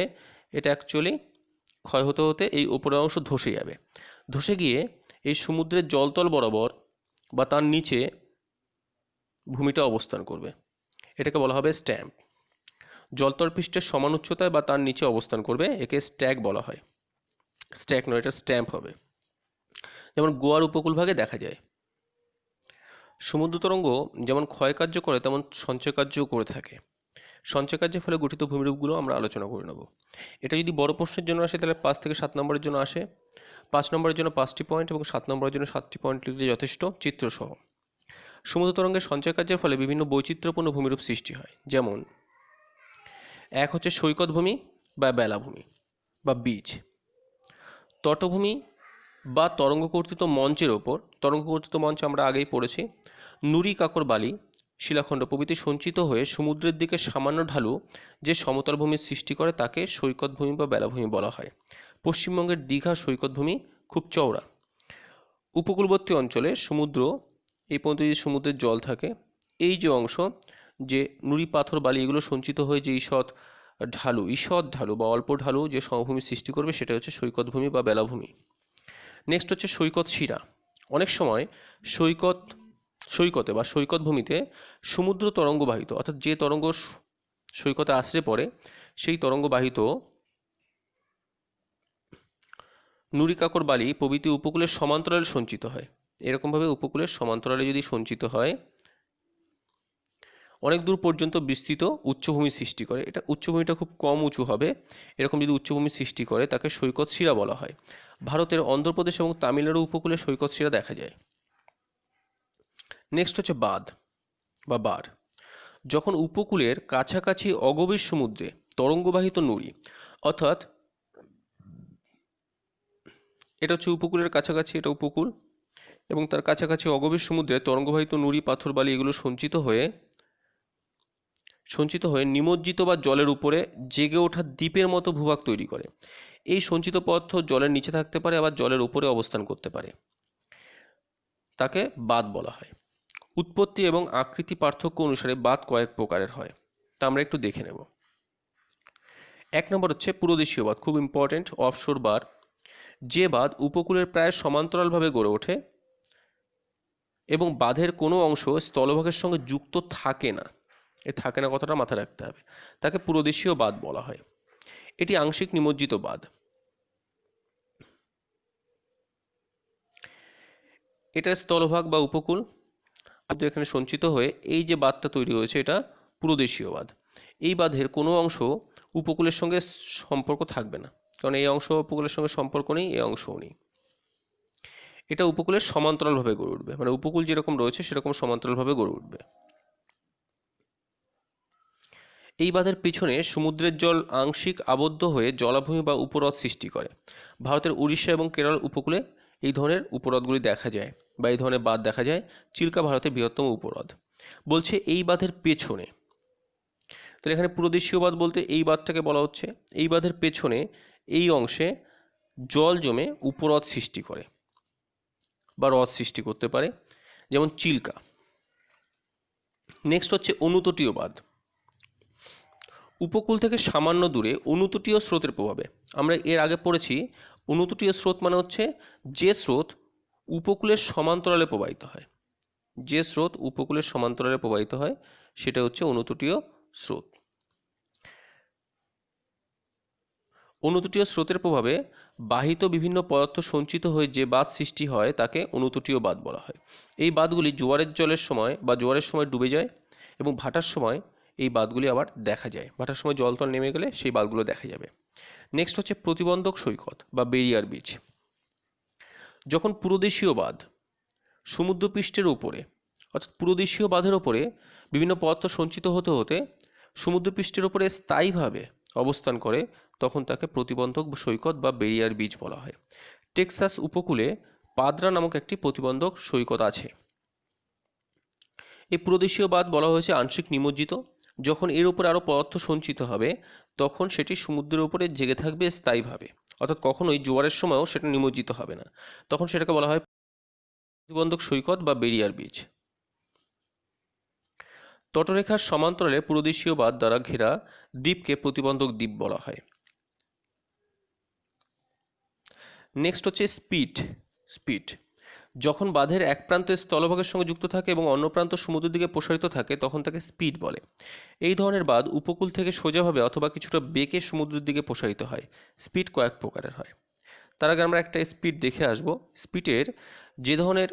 এটা অ্যাকচুয়ালি ক্ষয় হতে হতে এই উপরের অংশ ধসে যাবে। ধসে গিয়ে এই সমুদ্রের জলতল বরাবর বা তার নিচে ভূমিটা অবস্থান করবে। এটাকে বলা হবে স্ট্যাম্প। জলতল পৃষ্ঠের সমান উচ্চতায় বা তার নিচে অবস্থান করবে, একে স্ট্যাক বলা হয়। স্ট্যাক নয়, এটা স্ট্যাম্প হবে। যেমন গোয়ার উপকূলভাগে দেখা যায়। সমুদ্র তরঙ্গ যেমন ক্ষয়কার্য করে তেমন সঞ্চয়কার্যও করে থাকে। সঞ্চয়কার্যের ফলে গঠিত ভূমিরূপগুলো আমরা আলোচনা করে নেব। এটা যদি বড় প্রশ্নের জন্য আসে তাহলে 5 থেকে 7 নম্বরের জন্য আসে। 5 নম্বরের জন্য 5টি পয়েন্ট এবং 7 নম্বরের জন্য 7টি পয়েন্ট লিখলে যথেষ্ট, চিত্রসহ। সমুদ্র তরঙ্গের সঞ্চয়কার্যের ফলে বিভিন্ন বৈচিত্র্যপূর্ণ ভূমিরূপ সৃষ্টি হয়। যেমন এক হচ্ছে সৈকত ভূমি বা বেলাভূমি বা বীজ। তটভূমি বা তরঙ্গকর্তিত মঞ্চের ওপর, তরঙ্গকর্তিত মঞ্চ আমরা আগেই পড়েছি, নুড়ি কাকর বালি শিলাখণ্ড প্রভৃতি সঞ্চিত হয়ে সমুদ্রের দিকে সামান্য ঢালু যে সমতল ভূমির সৃষ্টি করে তাকে সৈকত ভূমি বা বেলাভূমি বলা হয়। পশ্চিমবঙ্গের দীঘা সৈকত ভূমি খুব চওড়া। উপকূলবর্তী অঞ্চলে সমুদ্র, এই পর্যন্ত যে সমুদ্রের জল থাকে, এই যে অংশ যে নুড়ি পাথর বালি এগুলো সঞ্চিত হয়ে যে ঈষৎ ঢালু বা অল্প ঢালু যে সমভূমি সৃষ্টি করবে সেটা হচ্ছে সৈকত ভূমি বা বেলাভূমি। নেক্সট হচ্ছে সৈকত শিরা। অনেক সময় সৈকতে বা সৈকত ভূমিতে সমুদ্র তরঙ্গবাহিত, অর্থাৎ যে তরঙ্গ সৈকতে আছড়ে পড়ে সেই তরঙ্গবাহিত নুড়ি কাকর বালি প্রভৃতি উপকূলের সমান্তরালে সঞ্চিত হয়। এরকমভাবে উপকূলের সমান্তরালে যদি সঞ্চিত হয় অনেক দূর পর্যন্ত বিস্তৃত উচ্চভূমি সৃষ্টি করে। এটা উচ্চভূমিটা খুব কম উঁচু হবে, এরকম যদি উচ্চভূমি সৃষ্টি করে তাকে সৈকত শিরা বলা হয়। ভারতের অন্ধ্রপ্রদেশ এবং তামিলনাড়ু উপকূলে সৈকত শিরা দেখা যায়। নেক্সট হচ্ছে বাঁধ বা বার। যখন উপকূলের কাছাকাছি অগভীর সমুদ্রে তরঙ্গবাহিত নুড়ি, অর্থাৎ এটা হচ্ছে উপকূলের কাছাকাছি, এটা উপকূল এবং তার কাছাকাছি অগভীর সমুদ্রে তরঙ্গবাহিত নুড়ি পাথর বালি এগুলো সঞ্চিত হয়ে নিমজ্জিত বা জলের উপরে জেগে ওঠা দ্বীপের মতো ভূভাগ তৈরি করে। এই সঞ্চিত পদার্থ জলের নিচে থাকতে পারে আবার জলের উপরে অবস্থান করতে পারে, তাকে বাঁধ বলা হয়। উৎপত্তি এবং আকৃতি পার্থক্য অনুসারে বাঁধ কয়েক প্রকারের হয়, তা আমরা একটু দেখে নেব। 1 নম্বর হচ্ছে পুরোদেশীয় বাঁধ, খুব ইম্পর্টেন্ট, অফশোর বার। যে বাঁধ উপকূলের প্রায় সমান্তরালভাবে গড়ে ওঠে এবং বাঁধের কোনো অংশ স্থলভাগের সঙ্গে যুক্ত থাকে না, থাকে না কথাটা মাথায় রাখতে হবে, তাকে পুরোদেশীয় বাঁধ বলা হয়। এটি আংশিক নিমজ্জিত বাঁধ। এটা স্থলভাগ বা উপকূল এখানে সঞ্চিত হয়ে এই যে বাঁধটা তৈরি হয়েছে এটা পুরোদেশীয় বাঁধ। এই বাঁধের কোনো অংশ উপকূলের সঙ্গে সম্পর্ক থাকবে না, কারণ এই অংশ উপকূলের সঙ্গে সম্পর্ক নেই, এই অংশও নেই। এটা উপকূলের সমান্তরালভাবে গড়ে উঠবে, মানে উপকূল যেরকম রয়েছে সেরকম সমান্তরালভাবে গড়ে উঠবে। এই বাঁধের পিছনে সমুদ্রের জল আংশিক আবদ্ধ হয়ে জলাভূমি বা উপহ্রদ সৃষ্টি করে। ভারতের উড়িষ্যা এবং কেরল উপকূলে এই ধরনের উপহ্রদগুলি দেখা যায় বা এই ধরনের বাঁধ দেখা যায়। চিল্কা ভারতের বৃহত্তম উপহ্রদ। বলছে এই বাঁধের পেছনে, তাহলে এখানে পুরোদেশীয় বাঁধ বলতে এই বাঁধটাকে বলা হচ্ছে। এই বাঁধের পেছনে এই অংশে জল জমে উপহ্রদ সৃষ্টি করে বা হ্রদ সৃষ্টি করতে পারে, যেমন চিল্কা। নেক্সট হচ্ছে অনুতটীয় বাঁধ। উপকূল থেকে সামান্য দূরে অনুতটীয় স্রোতের প্রভাবে, আমরা এর আগে পড়েছি অনুতটীয় স্রোত মানে হচ্ছে যে স্রোত উপকূলের সমান্তরালে প্রবাহিত হয়। যে স্রোত উপকূলের সমান্তরালে প্রবাহিত হয় সেটা হচ্ছে অনুতটীয় স্রোত। অনুতটীয় স্রোতের প্রভাবে বাহিত বিভিন্ন পদার্থ সঞ্চিত হয়ে যে বাঁধ সৃষ্টি হয় তাকে অনুতটীয় বাঁধ বলা হয়। এই বাঁধগুলি জোয়ারের জলের সময় বা জোয়ারের সময় ডুবে যায় এবং ভাটার সময় এই বাঁধগুলি আবার দেখা যায়। ভাটার সময় জলতল নেমে গেলে সেই বাঁধগুলো দেখা যাবে। নেক্সট হচ্ছে প্রতিবন্ধক সৈকত বা ব্যারিয়ার বিচ। যখন পুরোদেশীয় বাঁধ সমুদ্রপৃষ্ঠের উপরে, অর্থাৎ পুরোদেশীয় বাঁধের ওপরে বিভিন্ন পদার্থ সঞ্চিত হতে হতে সমুদ্রপৃষ্ঠের উপরে স্থায়ীভাবে অবস্থান করে, তখন তাকে প্রতিবন্ধক সৈকত বা ব্যারিয়ার বিচ বলা হয়। টেক্সাস উপকূলে পাদরা নামক একটি প্রতিবন্ধক সৈকত আছে। এই পুরোদেশীয় বাঁধ বলা হয়েছে আংশিক নিমজ্জিত। যখন এর উপরে আরও পদার্থ সঞ্চিত হবে তখন সেটি সমুদ্রের উপরে জেগে থাকবে স্থায়ীভাবে, অর্থাৎ কখনোই জোয়ারের সময়ও সেটা নিমজ্জিত হবে না। তখন সেটাকে বলা হয় প্রতিবন্ধক সৈকত বা ব্যারিয়ার বিচ। তটরেখার সমান্তরালে পুরোদেশীয় বাঁধ দ্বারা ঘেরা দ্বীপকে প্রতিবন্ধক দ্বীপ বলা হয়। নেক্সট হচ্ছে স্পিট। যখন বাঁধের এক প্রান্ত স্থলভাগের সঙ্গে যুক্ত থাকে এবং অন্য প্রান্ত সমুদ্রের দিকে প্রসারিত থাকে তখন তাকে স্পিট বলে। এই ধরনের বাঁধ উপকূল থেকে সোজাভাবে অথবা কিছুটা বেঁকে সমুদ্রের দিকে প্রসারিত হয়। স্পিট কয়েক প্রকারের হয়। তার আগে আমরা একটা স্পিট দেখে আসব। স্পিটের যে ধরনের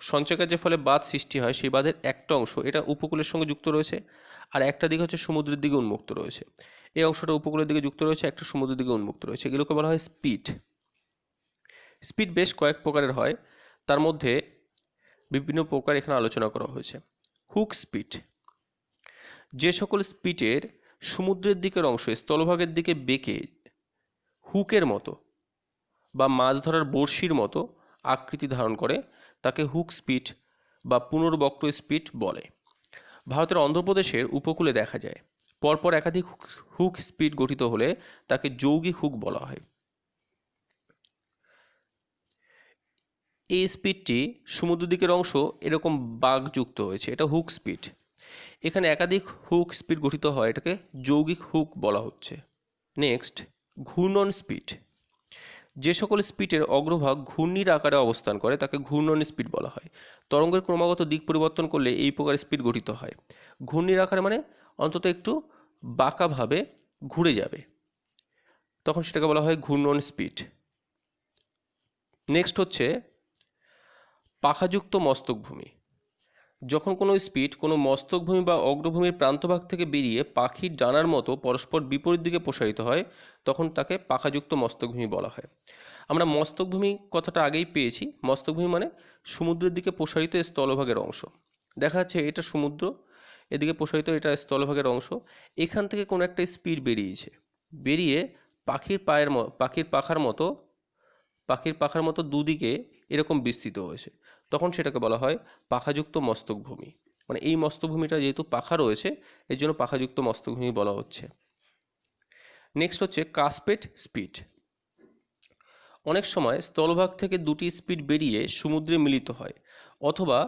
সঞ্চয়কার্যের ফলে বাঁধ সৃষ্টি হয় সেই বাঁধের একটা অংশ এটা উপকূলের সঙ্গে যুক্ত রয়েছে, আর একটা দিক হচ্ছে সমুদ্রের দিকে উন্মুক্ত রয়েছে। এই অংশটা উপকূলের দিকে যুক্ত রয়েছে, একটা সমুদ্রের দিকে উন্মুক্ত রয়েছে। এগুলোকে বলা হয় স্পিট। স্পিট বেশ কয়েক প্রকারের হয়, তার মধ্যে বিভিন্ন প্রকার এখানে আলোচনা করা হয়েছে। হুক স্পিট। যে সকল স্পিটের সমুদ্রের দিকের অংশ স্থলভাগের দিকে বেঁকে হুকের মতো বা মাছ ধরার বড়শির মতো আকৃতি ধারণ করে তাকে হুক স্পিট বা পুনর্বক্র স্পিট বলে। ভারতের অন্ধ্রপ্রদেশের উপকূলে দেখা যায়। পরপর একাধিক হুক স্পিট গঠিত হলে তাকে যৌগিক হুক বলা হয়। এই স্পিডটি সমুদ্র দিকের অংশ এরকম বাঁকযুক্ত হয়েছে, এটা হুক স্পিড। এখানে একাধিক হুক স্পিড গঠিত হয়, এটাকে যৌগিক হুক বলা হচ্ছে। নেক্সট, ঘূর্ণন স্পিড। যে সকল স্পিডের অগ্রভাগ ঘূর্ণির আকারে অবস্থান করে তাকে ঘূর্ণন স্পিড বলা হয়। তরঙ্গের ক্রমাগত দিক পরিবর্তন করলে এই প্রকার স্পিড গঠিত হয়। ঘূর্ণির আকারে মানে অন্তত একটু বাঁকাভাবে ঘুরে যাবে, তখন সেটাকে বলা হয় ঘূর্ণন স্পিড। নেক্সট হচ্ছে পাখাযুক্ত মস্তকভূমি। যখন কোনো স্পিড কোনো মস্তকভূমি বা অগ্রভূমির প্রান্তভাগ থেকে বেরিয়ে পাখির ডানার মতো পরস্পর বিপরীত দিকে প্রসারিত হয় তখন তাকে পাখাযুক্ত মস্তকভূমি বলা হয়। আমরা মস্তকভূমি কথাটা আগেই পেয়েছি। মস্তকভূমি মানে সমুদ্রের দিকে প্রসারিত স্থলভাগের অংশ। দেখা যাচ্ছে এটা সমুদ্র, এদিকে প্রসারিত এটা স্থলভাগের অংশ। এখান থেকে কোনো একটা স্পিড বেরিয়েছে, বেরিয়ে পাখির পাখার মতো দুদিকে এরকম বিস্তৃত হয়েছে, তখন সেটাকে বলা হয় পাখাযুক্ত মস্তকভূমি। মানে এই মস্তকভূমিটা যেহেতু পাখা রয়েছে এর জন্য পাখাযুক্ত মস্তকভূমি বলা হচ্ছে। নেক্সট হচ্ছে কাসপেট স্পিড। অনেক সময় স্থলভাগ থেকে দুটি স্পিড বেরিয়ে সমুদ্রে মিলিত হয়, অথবা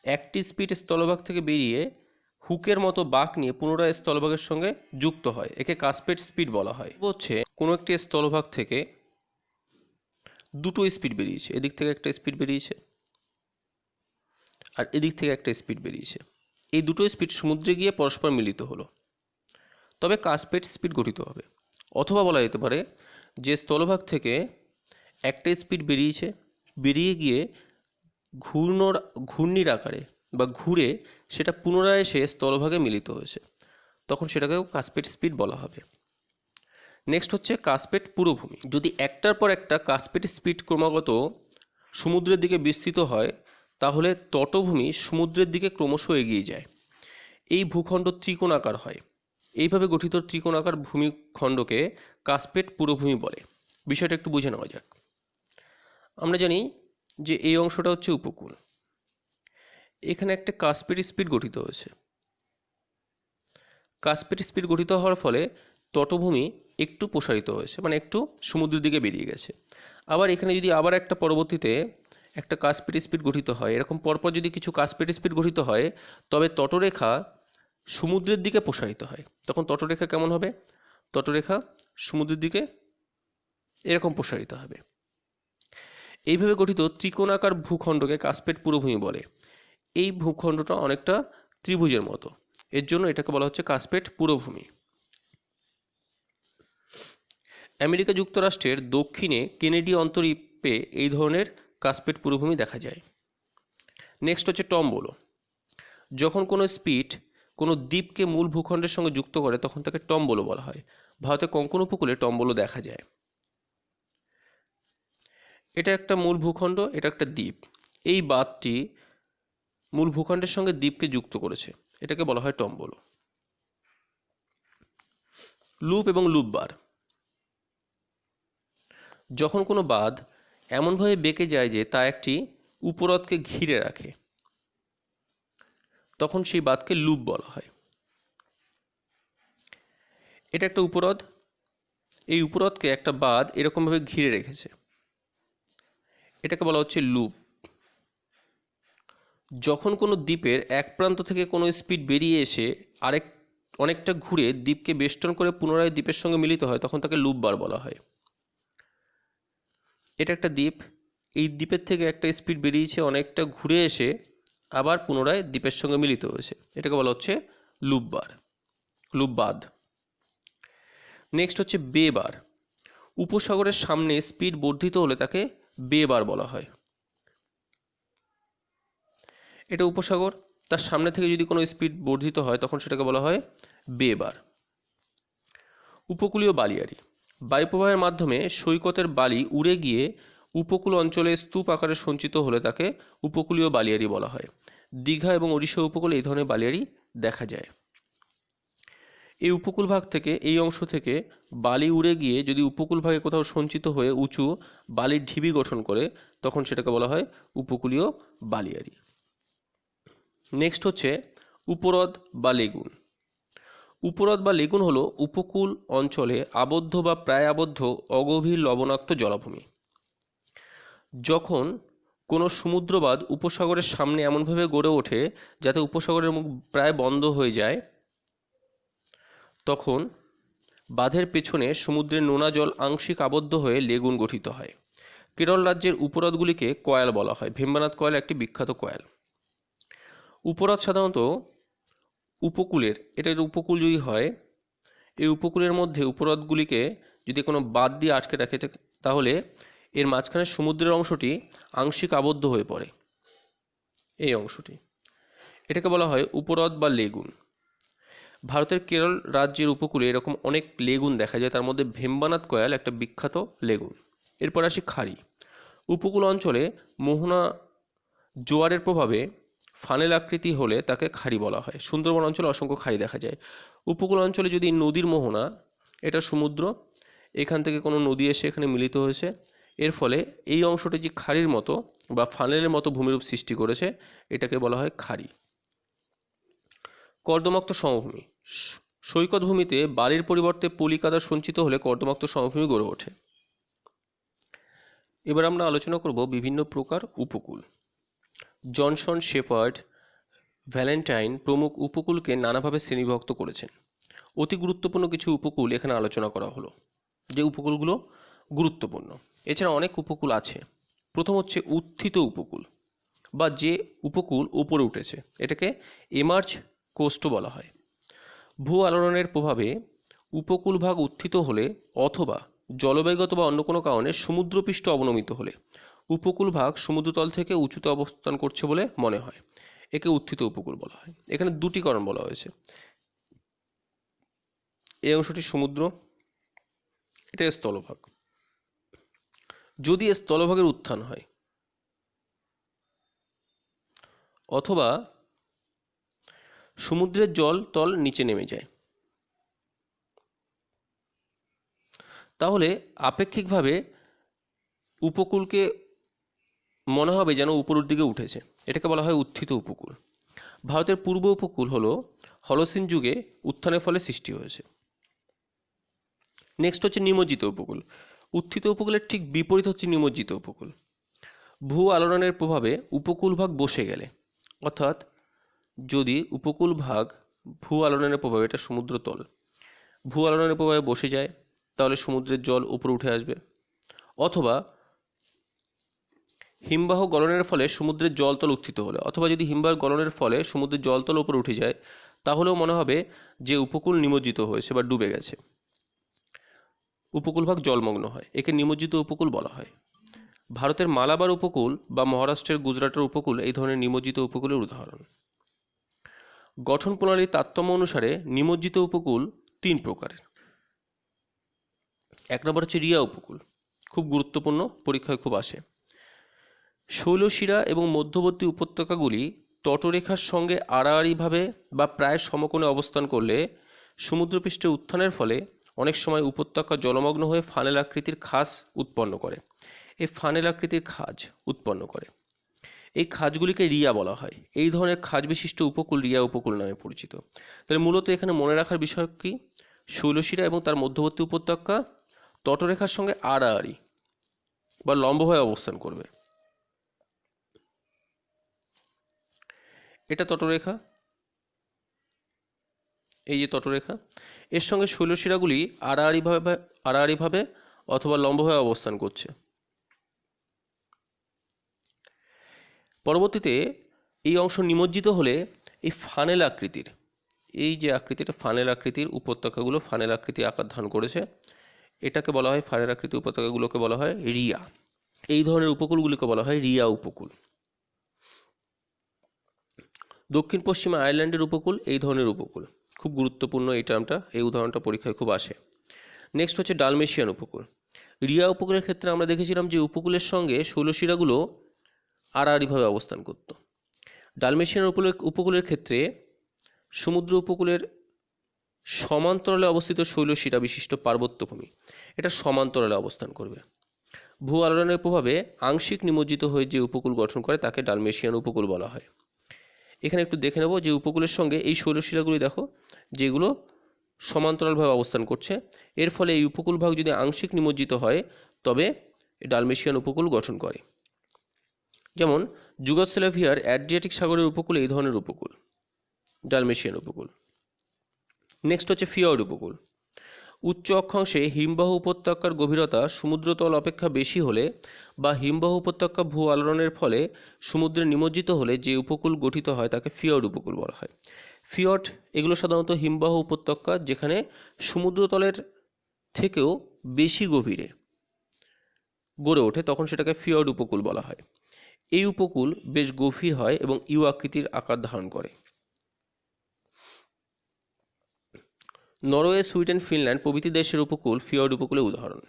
একটি স্পিড স্থলভাগ থেকে বেরিয়ে হুকের মতো বাঁক নিয়ে পুনরায় স্থলভাগের সঙ্গে যুক্ত হয়, একে কাসপেট স্পিড বলা হয়। হচ্ছে কোনো একটি স্থলভাগ থেকে দুটো স্পিড বেরিয়েছে, এদিক থেকে একটা স্পিড বেরিয়েছে আর এদিক থেকে একটা স্পিড বেরিয়েছে। এই দুটো স্পিড সমুদ্রে গিয়ে পরস্পর মিলিত হলো, তবে কাসপেট স্পিড গঠিত হবে। অথবা বলা যেতে পারে যে স্থলভাগ থেকে একটা স্পিড বেরিয়ে গিয়ে ঘূর্ণির আকারে বা ঘুরে সেটা পুনরায় এসে স্থলভাগে মিলিত হয়েছে, তখন সেটাকেও কাসপেট স্পিড বলা হবে। নেক্সট হচ্ছে কাসপেট পুরোভূমি। যদি একটার পর একটা কাসপেট স্পিড ক্রমাগত সমুদ্রের দিকে বিস্তৃত হয় তাহলে তটভূমি সমুদ্রের দিকে ক্রমশ এগিয়ে যায়। এই ভূখণ্ড ত্রিকোণাকার হয়। এইভাবে গঠিত ত্রিকোণাকার ভূমিখণ্ডকে কাসপেট পুরভূমি বলে। বিষয়টা একটু বুঝে নেওয়া যাক। আমরা জানি যে এই অংশটা হচ্ছে উপকূল, এখানে একটা কাসপেট স্পিড গঠিত হয়েছে। কাসপেট স্পিড গঠিত হওয়ার ফলে তটভূমি একটু প্রসারিত হয়েছে, মানে একটু সমুদ্রের দিকে বেরিয়ে গেছে। আবার এখানে যদি আবার একটা পরবর্তীতে একটা কাসপেট স্পিড গঠিত হয়, এরকম পরপর যদি কিছু কাসপেট স্পিড গঠিত হয়, তবে তটরেখা সমুদ্রের দিকে প্রসারিত হয়। তখন তটরেখা কেমন হবে? তটরেখা সমুদ্রের দিকে এরকম প্রসারিত হবে। এইভাবে গঠিত ত্রিকোণাকার ভূখণ্ডকে কাসপেট পুরভূমি বলে। এই ভূখণ্ডটা অনেকটা ত্রিভুজের মতো, এর জন্য এটাকে বলা হচ্ছে কাসপেট পুরভূমি। আমেরিকা যুক্তরাষ্ট্রের দক্ষিণে কেনেডি অন্তরীপে এই ধরনের কাসপেট পুরভূমি দেখা যায়। নেক্সট হচ্ছে টম্বলো। যখন কোনো স্পিড কোনো দ্বীপকে মূল ভূখণ্ডের সঙ্গে যুক্ত করে তখন তাকে টম্বলো বলা হয়। ভারতের কোঙ্কণ উপকূলে টম্বলো দেখা যায়। এটা একটা মূল ভূখণ্ড, এটা একটা দ্বীপ। এই বাঁধটি মূল ভূখণ্ডের সঙ্গে দ্বীপকে যুক্ত করেছে, এটাকে বলা হয় টম্বলো। লুপ এবং লুপ বার। যখন কোনো বাঁধ এমনভাবে বেঁকে যায় যে তা একটি উপহ্রদকে ঘিরে রাখে, তখন সেই বাঁধকে লুপ বলা হয়। এটা একটা উপহ্রদ, এই উপহ্রদকে একটা বাঁধ এরকমভাবে ঘিরে রেখেছে, এটাকে বলা হচ্ছে লুপ। যখন কোনো দ্বীপের এক প্রান্ত থেকে কোনো স্পিড বেরিয়ে এসে অনেকটা ঘুরে দ্বীপকে বেষ্টন করে পুনরায় দ্বীপের সঙ্গে মিলিত হয়, তখন তাকে লুপ বার বলা হয়। এটা একটা দ্বীপ, এই দ্বীপের থেকে একটা স্পিড বেরিয়েছে, অনেকটা ঘুরে এসে আবার পুনরায় দ্বীপের সঙ্গে মিলিত হয়েছে, এটাকে বলা হচ্ছে লুপ বার, লুপ বাঁধ। নেক্সট হচ্ছে বে বার। উপসাগরের সামনে স্পিড বর্ধিত হলে তাকে বে বার বলা হয়। এটা উপসাগর, তার সামনে থেকে যদি কোনো স্পিড বর্ধিত হয় তখন সেটাকে বলা হয় বে বার। উপকূলীয় বালিয়াড়ি। বায়ুপ্রবাহের মাধ্যমে সৈকতের বালি উড়ে গিয়ে উপকূল অঞ্চলে স্তূপ আকারে সঞ্চিত হলে তাকে উপকূলীয় বালিয়াড়ি বলা হয়। দীঘা এবং ওড়িশা উপকূলে এই ধরনের বালিয়াড়ি দেখা যায়। এই উপকূল ভাগ থেকে, এই অংশ থেকে বালি উড়ে গিয়ে যদি উপকূল ভাগে কোথাও সঞ্চিত হয়ে উঁচু বালির ঢিবি গঠন করে তখন সেটাকে বলা হয় উপকূলীয় বালিয়াড়ি। নেক্সট হচ্ছে উপহ্রদ বা লেগুন। উপহ্রদ বা লেগুন হলো উপকূল অঞ্চলে আবদ্ধ বা প্রায় আবদ্ধ অগভীর লবণাক্ত জলাভূমি। যখন কোনো সমুদ্রবাঁধ উপসাগরের সামনে এমনভাবে গড়ে ওঠে যাতে উপসাগরের মুখ প্রায় বন্ধ হয়ে যায়, তখন বাঁধের পেছনে সমুদ্রের নোনা জল আংশিক আবদ্ধ হয়ে লেগুন গঠিত হয়। কেরল রাজ্যের উপহ্রদগুলিকে কয়াল বলা হয়। ভেম্বানাথ কয়াল একটি বিখ্যাত কয়াল। উপহ্রদ সাধারণত উপকূলের, এটা উপকূল যদি হয়, এই উপকূলের মধ্যে উপহ্রদগুলিকে যদি কোনো বাঁধ দিয়ে আটকে রাখে তাহলে এর মাঝখানে সমুদ্রের অংশটি আংশিক আবদ্ধ হয়ে পড়ে, এই অংশটি, এটাকে বলা হয় উপহ্রদ বা লেগুন। ভারতের কেরল রাজ্যের উপকূলে এরকম অনেক লেগুন দেখা যায়, তার মধ্যে ভেম্বানাথ কয়াল একটা বিখ্যাত লেগুন। এরপর আসি খাড়ি। উপকূল অঞ্চলে মোহনা জোয়ারের প্রভাবে ফানেল আকৃতি হলে তাকে খাড়ি বলা হয়। সুন্দরবন অঞ্চলে অসংখ্য খাড়ি দেখা যায়। উপকূল অঞ্চলে যদি নদীর মোহনা, এটা সমুদ্র, এখান থেকে কোনো নদী এসে এখানে মিলিত হয়েছে, এর ফলে এই অংশটি যে খাড়ির মতো বা ফানেলের মতো ভূমিরূপ সৃষ্টি করেছে, এটাকে বলা হয় খাড়ি। কর্দমাক্ত সমভূমি। সৈকত ভূমিতে বালির পরিবর্তে পলি কাদা সঞ্চিত হলে কর্দমাক্ত সমভূমি গড়ে ওঠে। এবার আমরা আলোচনা করব বিভিন্ন প্রকার উপকূল। জনসন, শেপার্ড, ভ্যালেন্টাইন প্রমুখ উপকূলকে নানাভাবে শ্রেণীভুক্ত করেছেন। অতি গুরুত্বপূর্ণ কিছু উপকূল এখানে আলোচনা করা হলো, যে উপকূলগুলো গুরুত্বপূর্ণ। এছাড়া অনেক উপকূল আছে। প্রথম হচ্ছে উত্থিত উপকূল, বা যে উপকূল উপরে উঠেছে, এটাকে এমার্জ কোস্টও বলা হয়। ভূ আলোড়নের প্রভাবে উপকূলভাগ উত্থিত হলে অথবা জলবায়ুগত বা অন্য কোনো কারণে সমুদ্রপৃষ্ঠ অবনমিত হলে উপকূলভাগ সমুদ্রতল থেকে উঁচুতে অবস্থান করছে বলে মনে হয়, একে উত্থিত উপকূল বলা হয়। এখানে দুটি কারণ বলা হয়েছে। এই অংশটি সমুদ্র, এটা স্থলভাগ। যদি স্থলভাগের উত্থান হয় অথবা সমুদ্রের জল তল নিচে নেমে যায়, তাহলে আপেক্ষিকভাবে উপকূলকে মনে হবে যেন উপরের দিকে উঠেছে, এটাকে বলা হয় উত্থিত উপকূল। ভারতের পূর্ব উপকূল হলো হলসিন যুগে উত্থানের ফলে সৃষ্টি হয়েছে। নেক্সট হচ্ছে নিমজ্জিত উপকূল। উত্থিত উপকূলের ঠিক বিপরীত হচ্ছে নিমজ্জিত উপকূল। ভূ আলোড়নের প্রভাবে উপকূল ভাগ বসে গেলে, অর্থাৎ যদি উপকূল ভাগ ভূ আলোড়নের প্রভাবে, এটা সমুদ্রতল, ভূ আলোড়নের প্রভাবে বসে যায় তাহলে সমুদ্রের জল উপরে উঠে আসবে, অথবা হিমবাহ গলনের ফলে সমুদ্রের জলতল উত্থিত হলে, অথবা যদি হিমবাহ গলনের ফলে সমুদ্রের জলতল উপরে উঠে যায় তাহলেও মনে হবে যে উপকূল নিমজ্জিত হয়েছে বা ডুবে গেছে। উপকূলভাগ জলমগ্ন হয়, একে নিমজ্জিত উপকূল বলা হয়। ভারতের মালাবার উপকূল বা মহারাষ্ট্রের গুজরাটের উপকূল এই ধরনের নিমজ্জিত উপকূলের উদাহরণ। গঠন প্রণালীর তারতম্য অনুসারে নিমজ্জিত উপকূল 3 প্রকারের। 1 নম্বর হচ্ছে রিয়া উপকূল, খুব গুরুত্বপূর্ণ, পরীক্ষায় খুব আসে। শৈলশিরা এবং মধ্যবর্তী উপত্যকাগুলি তটরেখার সঙ্গে আড়াআড়িভাবে বা প্রায় সমকোণে অবস্থান করলে সমুদ্রপৃষ্ঠের উত্থানের ফলে অনেক সময় উপত্যকা জলমগ্ন হয়ে ফানেল আকৃতির খাজ উৎপন্ন করে। এই ফানেল আকৃতির খাজ উৎপন্ন করে, এই খাজগুলিকে রিয়া বলা হয়। এই ধরনের খাজ বিশিষ্ট উপকূল রিয়া উপকূল নামে পরিচিত। তাহলে মূলত এখানে মনে রাখার বিষয় কি, শৈলশিরা এবং তার মধ্যবর্তী উপত্যকা তটরেখার সঙ্গে আড়াআড়ি বা লম্ব হয়ে অবস্থান করবে। এটা তটরেখা, এই যে তটরেখা, এর সঙ্গে শৈলশিরাগুলি আড়াআড়িভাবে অথবা লম্ব হয়ে অবস্থান করছে। পরবর্তীতে এই অংশ নিমজ্জিত হলে এই ফানেল আকৃতির, এই যে আকৃতিটা ফানেল আকৃতির উপত্যকাগুলো ফানেল আকৃতি আকার ধারণ করেছে, এটাকে বলা হয়, ফানেল আকৃতির উপত্যকাগুলোকে বলা হয় রিয়া। এই ধরনের উপকূলগুলিকে বলা হয় রিয়া উপকূল। দক্ষিণ পশ্চিমে আয়ারল্যান্ডের উপকূল এই ধরনের উপকূল, খুব গুরুত্বপূর্ণ এই টার্মটা, এই উদাহরণটা পরীক্ষায় খুব আসে। নেক্সট হচ্ছে ডালমেশিয়ান উপকূল। রিয়া উপকূলের ক্ষেত্রে আমরা দেখেছিলাম যে উপকূলের সঙ্গে শৈলশিরাগুলো আড়াআড়িভাবে অবস্থান করত। ডালমেশিয়ান উপকূলের ক্ষেত্রে সমুদ্র উপকূলের সমান্তরালে অবস্থিত শৈলশিরা বিশিষ্ট পার্বত্যভূমি, এটা সমান্তরালে অবস্থান করবে। ভূ আলোড়নের প্রভাবে আংশিক নিমজ্জিত হয়ে যে উপকূল গঠন করে তাকে ডালমেশিয়ান উপকূল বলা হয়। এখানে একটু দেখে নেব যে উপকূলের সঙ্গে এই শৈলশিরাগুলি দেখো যেগুলো সমান্তরালভাবে অবস্থান করছে, এর ফলে এই উপকূল ভাগ যদি আংশিক নিমজ্জিত হয় তবে ডালমেশিয়ান উপকূল গঠন করে। যেমন যুগোস্লাভিয়ার অ্যাড্রিয়াটিক সাগরের উপকূল এই ধরনের উপকূল, ডালমেশিয়ান উপকূল। নেক্সট হচ্ছে ফিয়র্ড উপকূল। উচ্চ অক্ষাংশে হিমবাহ উপত্যকার গভীরতা সমুদ্রতল অপেক্ষা বেশি হলে বা হিমবাহ উপত্যকা ভূ আলোড়নের ফলে সমুদ্রে নিমজ্জিত হলে যে উপকূল গঠিত হয় তাকে ফিয়র্ড উপকূল বলা হয়। ফিয়র্ড এগুলো সাধারণত হিমবাহ উপত্যকা যেখানে সমুদ্রতলের থেকেও বেশি গভীরে গড়ে ওঠে, তখন সেটাকে ফিয়র্ড উপকূল বলা হয়। এই উপকূল বেশ গভীর হয় এবং ইউ আকৃতির আকার ধারণ করে। নরওয়ে, সুইডেন, ফিনল্যান্ড প্রভৃতি দেশের উপকূল ফিয়র্ড উপকূলের উদাহরণ।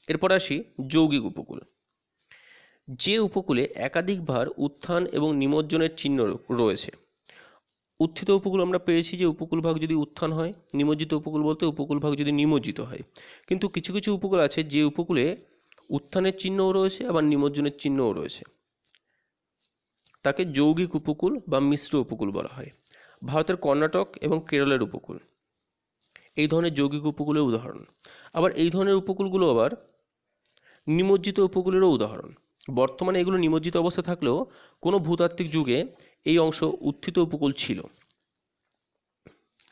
এরপর আসি যৌগিক উপকূল। যে উপকূলে একাধিকবার উত্থান এবং নিমজ্জনের চিহ্ন রয়েছে। উত্থিত উপকূল আমরা পেয়েছি যে উপকূল ভাগ যদি উত্থান হয়, নিমজ্জিত উপকূল বলতে উপকূল ভাগ যদি নিমজ্জিত হয়। কিন্তু কিছু কিছু উপকূল আছে যে উপকূলে উত্থানের চিহ্নও রয়েছে আবার নিমজ্জনের চিহ্নও রয়েছে, তাকে যৌগিক উপকূল বা মিশ্র উপকূল বলা হয়। ভারতের কর্ণাটক এবং কেরলের উপকূল এই ধরনের যৌগিক উপকূলের উদাহরণ। আবার এই ধরনের উপকূলগুলো আবার নিমজ্জিত উপকূলেরও উদাহরণ। বর্তমানে এগুলো নিমজ্জিত অবস্থা থাকলেও কোনো ভূতাত্ত্বিক যুগে এই অংশ উত্থিত উপকূল ছিল।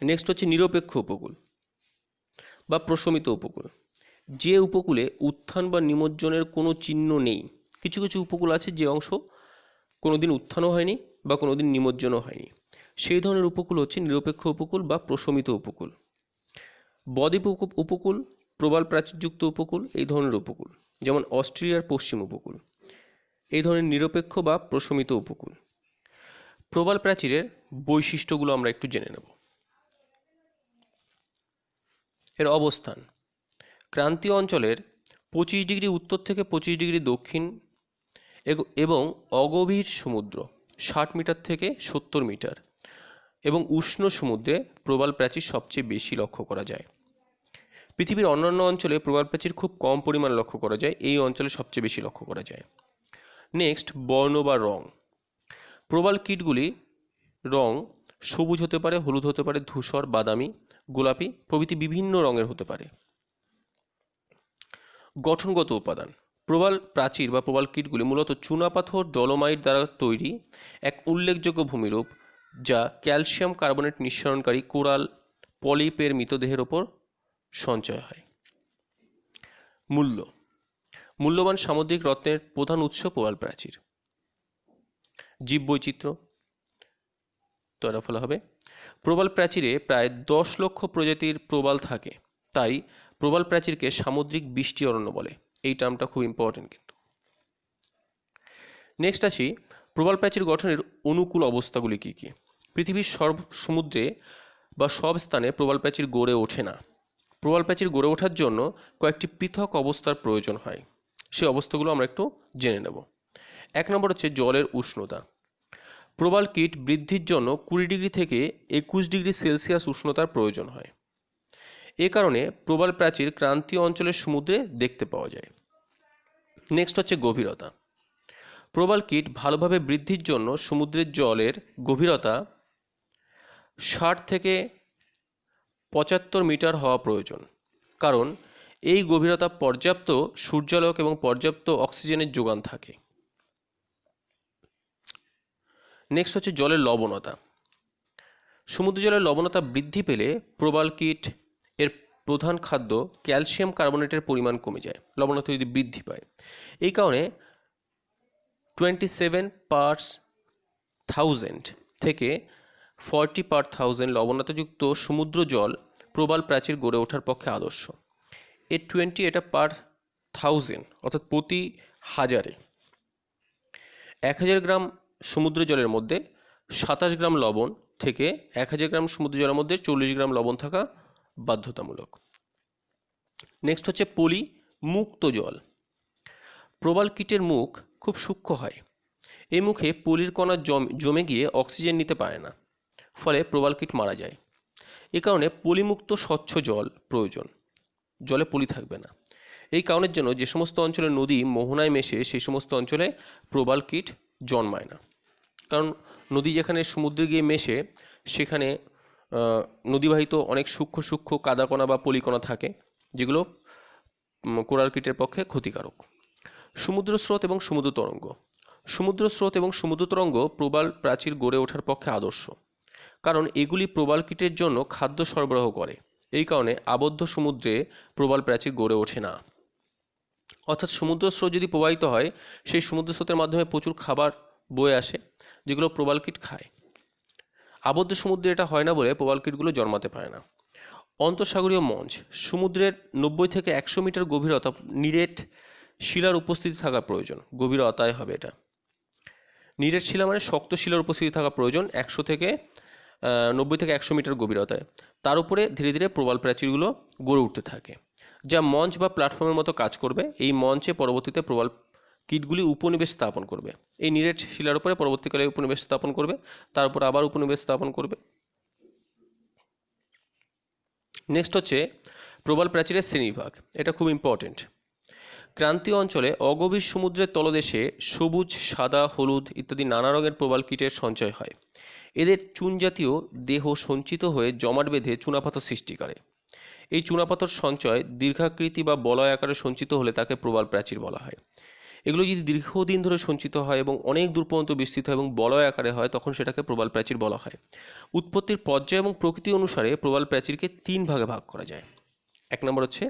নেক্সট হচ্ছে নিরপেক্ষ উপকূল বা প্রশমিত উপকূল। যে উপকূলে উত্থান বা নিমজ্জনের কোনো চিহ্ন নেই। কিছু কিছু উপকূল আছে যে অংশ কোনোদিন উত্থানও হয়নি বা কোনোদিন নিমজ্জনও হয়নি, সেই ধরনের উপকূল হচ্ছে নিরপেক্ষ উপকূল বা প্রশমিত উপকূল। বদ্বীপ উপকূল, প্রবাল প্রাচীরযুক্ত উপকূল এই ধরনের উপকূল, যেমন অস্ট্রেলিয়ার পশ্চিম উপকূল এই ধরনের নিরপেক্ষ বা প্রশমিত উপকূল। প্রবাল প্রাচীরের বৈশিষ্ট্যগুলো আমরা একটু জেনে নেব। এর অবস্থান ক্রান্তীয় অঞ্চলের 25 ডিগ্রি উত্তর থেকে 25 ডিগ্রি দক্ষিণ এবং অগভীর সমুদ্র 60 মিটার থেকে 70 মিটার এবং উষ্ণ সমুদ্রে প্রবাল প্রাচীর সবচেয়ে বেশি লক্ষ্য করা যায়। পৃথিবীর অন্যান্য অঞ্চলে প্রবাল প্রাচীর খুব কম পরিমাণে লক্ষ্য করা যায়, এই অঞ্চলে সবচেয়ে বেশি লক্ষ্য করা যায়। নেক্সট, বর্ণ বা রং। প্রবাল কীটগুলি রং সবুজ হতে পারে, হলুদ হতে পারে, ধূসর, বাদামি, গোলাপি প্রভৃতি বিভিন্ন রঙের হতে পারে। গঠনগত উপাদান। প্রবাল প্রাচীর বা প্রবাল কীটগুলি মূলত চুনাপাথর ডলোমাইট দ্বারা তৈরি এক উল্লেখযোগ্য ভূমিরূপ, যা ক্যালসিয়াম কার্বনেট নিঃসরণকারী কোরাল পলিপের মৃতদেহের ওপর সঞ্চয় হয়। মূল্য। মূল্যবান সামুদ্রিক রত্নের প্রধান উৎস প্রবাল প্রাচীর। জীববৈচিত্র্য তো এর ফলে হবে প্রবাল প্রাচীরে প্রায় 10 লক্ষ প্রজাতির প্রবাল থাকে, তাই প্রবাল প্রাচীরকে সামুদ্রিক বৃষ্টি অরণ্য বলে। এই টার্মটা খুব ইম্পর্টেন্ট কিন্তু। নেক্সট আসি প্রবাল প্রাচীর গঠনের অনুকূল অবস্থাগুলি কী কী। পৃথিবীর সব সমুদ্রে বা সব স্থানে প্রবাল প্রাচীর গড়ে ওঠে না। প্রবাল প্রাচীর গড়ে ওঠার জন্য কয়েকটি পৃথক অবস্থার প্রয়োজন হয়, সেই অবস্থাগুলো আমরা একটু জেনে নেব। 1 নম্বর হচ্ছে জলের উষ্ণতা। প্রবাল কীট বৃদ্ধির জন্য 20 ডিগ্রি থেকে 21 ডিগ্রি সেলসিয়াস উষ্ণতার প্রয়োজন হয়। এ কারণে প্রবাল প্রাচীর ক্রান্তীয় অঞ্চলের সমুদ্রে দেখতে পাওয়া যায়। নেক্সট হচ্ছে গভীরতা। প্রবাল কীট ভালোভাবে বৃদ্ধির জন্য সমুদ্রের জলের গভীরতা 60 থেকে 75 মিটার হওয়া প্রয়োজন, কারণ এই গভীরতা পর্যাপ্ত সূর্যালোক এবং পর্যাপ্ত অক্সিজেনের যোগান থাকে। নেক্সট হচ্ছে জলের লবণতা। সমুদ্র জলের লবণতা বৃদ্ধি পেলে প্রবাল কীট এর প্রধান খাদ্য ক্যালসিয়াম কার্বনেটের পরিমাণ কমে যায়, লবণতা যদি বৃদ্ধি পায়। এই কারণে 27 পার্টস 1000 থেকে 40 পার 1000 লবণতাযুক্ত সমুদ্র জল প্রবাল প্রাচীর গড়ে ওঠার পক্ষে আদর্শ। এর 20 এটা পার 1000 অর্থাৎ প্রতি হাজারে। 1000 গ্রাম সমুদ্র জলের মধ্যে 27 গ্রাম লবণ থেকে 1000 গ্রাম সমুদ্র জলের মধ্যে 40 গ্রাম লবণ থাকা বাধ্যতামূলক। নেক্সট হচ্ছে পলি মুক্ত জল। প্রবাল কীটের মুখ খুব সূক্ষ্ম হয়, এই মুখে পলির কণা জমে গিয়ে অক্সিজেন নিতে পারে না, ফলে প্রবাল কীট মারা যায়। এ কারণে পলিমুক্ত স্বচ্ছ জল প্রয়োজন, জলে পলি থাকবে না। এই কারণের জন্য যে সমস্ত অঞ্চলে নদী মোহনায় মেশে সেই সমস্ত অঞ্চলে প্রবাল কীট জন্মায় না, কারণ নদী যেখানে সমুদ্রে গিয়ে মেশে সেখানে নদীবাহিত অনেক সূক্ষ্ম সূক্ষ্ম কাদাকণা বা পলিকণা থাকে, যেগুলো কোরাল কীটের পক্ষে ক্ষতিকারক। সমুদ্র স্রোত এবং সমুদ্র তরঙ্গ। সমুদ্র স্রোত এবং সমুদ্র তরঙ্গ প্রবাল প্রাচীর গড়ে ওঠার পক্ষে আদর্শ, কারণ এগুলি প্রবাল কীটের জন্য খাদ্য সরবরাহ করে। এই কারণে আবদ্ধ সমুদ্রে প্রবাল প্রাচীর গড়ে ওঠে না। অর্থাৎ সমুদ্র স্রোত যদি প্রবাহিত হয়, সেই সমুদ্র স্রোতের মাধ্যমে প্রচুর খাবার বয়ে আসে, যেগুলো প্রবাল কীট খায়। আবদ্ধ সমুদ্রে এটা হয় না বলে প্রবাল কীটগুলো জন্মাতে পারে না। অন্তঃসাগরীয় মঞ্চ। সমুদ্রের 90 থেকে 100 মিটার গভীরতা নিরেট শিলার উপস্থিতি থাকা প্রয়োজন। গভীরতায় হবে এটা। নিরেট শিলা মানে শক্ত শিলার উপস্থিতি থাকা প্রয়োজন 100 থেকে 90 থেকে 100 মিটার গভীরতায়। তার উপরে ধীরে ধীরে প্রবাল প্রাচীরগুলো গড়ে উঠতে থাকে, যা মঞ্চ বা প্ল্যাটফর্মের মতো কাজ করবে। এই মঞ্চে পরবর্তীতে প্রবাল কীটগুলি উপনিবেশ স্থাপন করবে। এই নিরেট শিলার উপরে পরবর্তীকালে উপনিবেশ স্থাপন করবে, তার উপর আবার উপনিবেশ স্থাপন করবে। নেক্সট হচ্ছে প্রবাল প্রাচীরের শ্রেণীবিভাগ। এটা খুব ইম্পর্টেন্ট। ক্রান্তীয় অঞ্চলে অগভীর সমুদ্রের তলদেশে সবুজ, সাদা, হলুদ ইত্যাদি নানা রঙের প্রবাল কীটের সঞ্চয় হয়। এদের চুন জাতীয় দেহ সঞ্চিত হয়ে জমাট বেঁধে চুনাপাথর সৃষ্টি করে। এই চুনাপাথর সঞ্চয় দীর্ঘাকৃতি বা বলয় আকারে সঞ্চিত হলে তাকে প্রবাল প্রাচীর বলা হয়। এগুলো যদি দীর্ঘদিন ধরে সঞ্চিত হয় এবং অনেক দূর পর্যন্ত বিস্তৃত হয় এবং বলয় আকারে হয়, তখন সেটাকে প্রবাল প্রাচীর বলা হয়। উৎপত্তির পর্যায় এবং প্রকৃতি অনুসারে প্রবাল প্রাচীরকে 3 ভাগে ভাগ করা যায়। 1 নম্বর হচ্ছে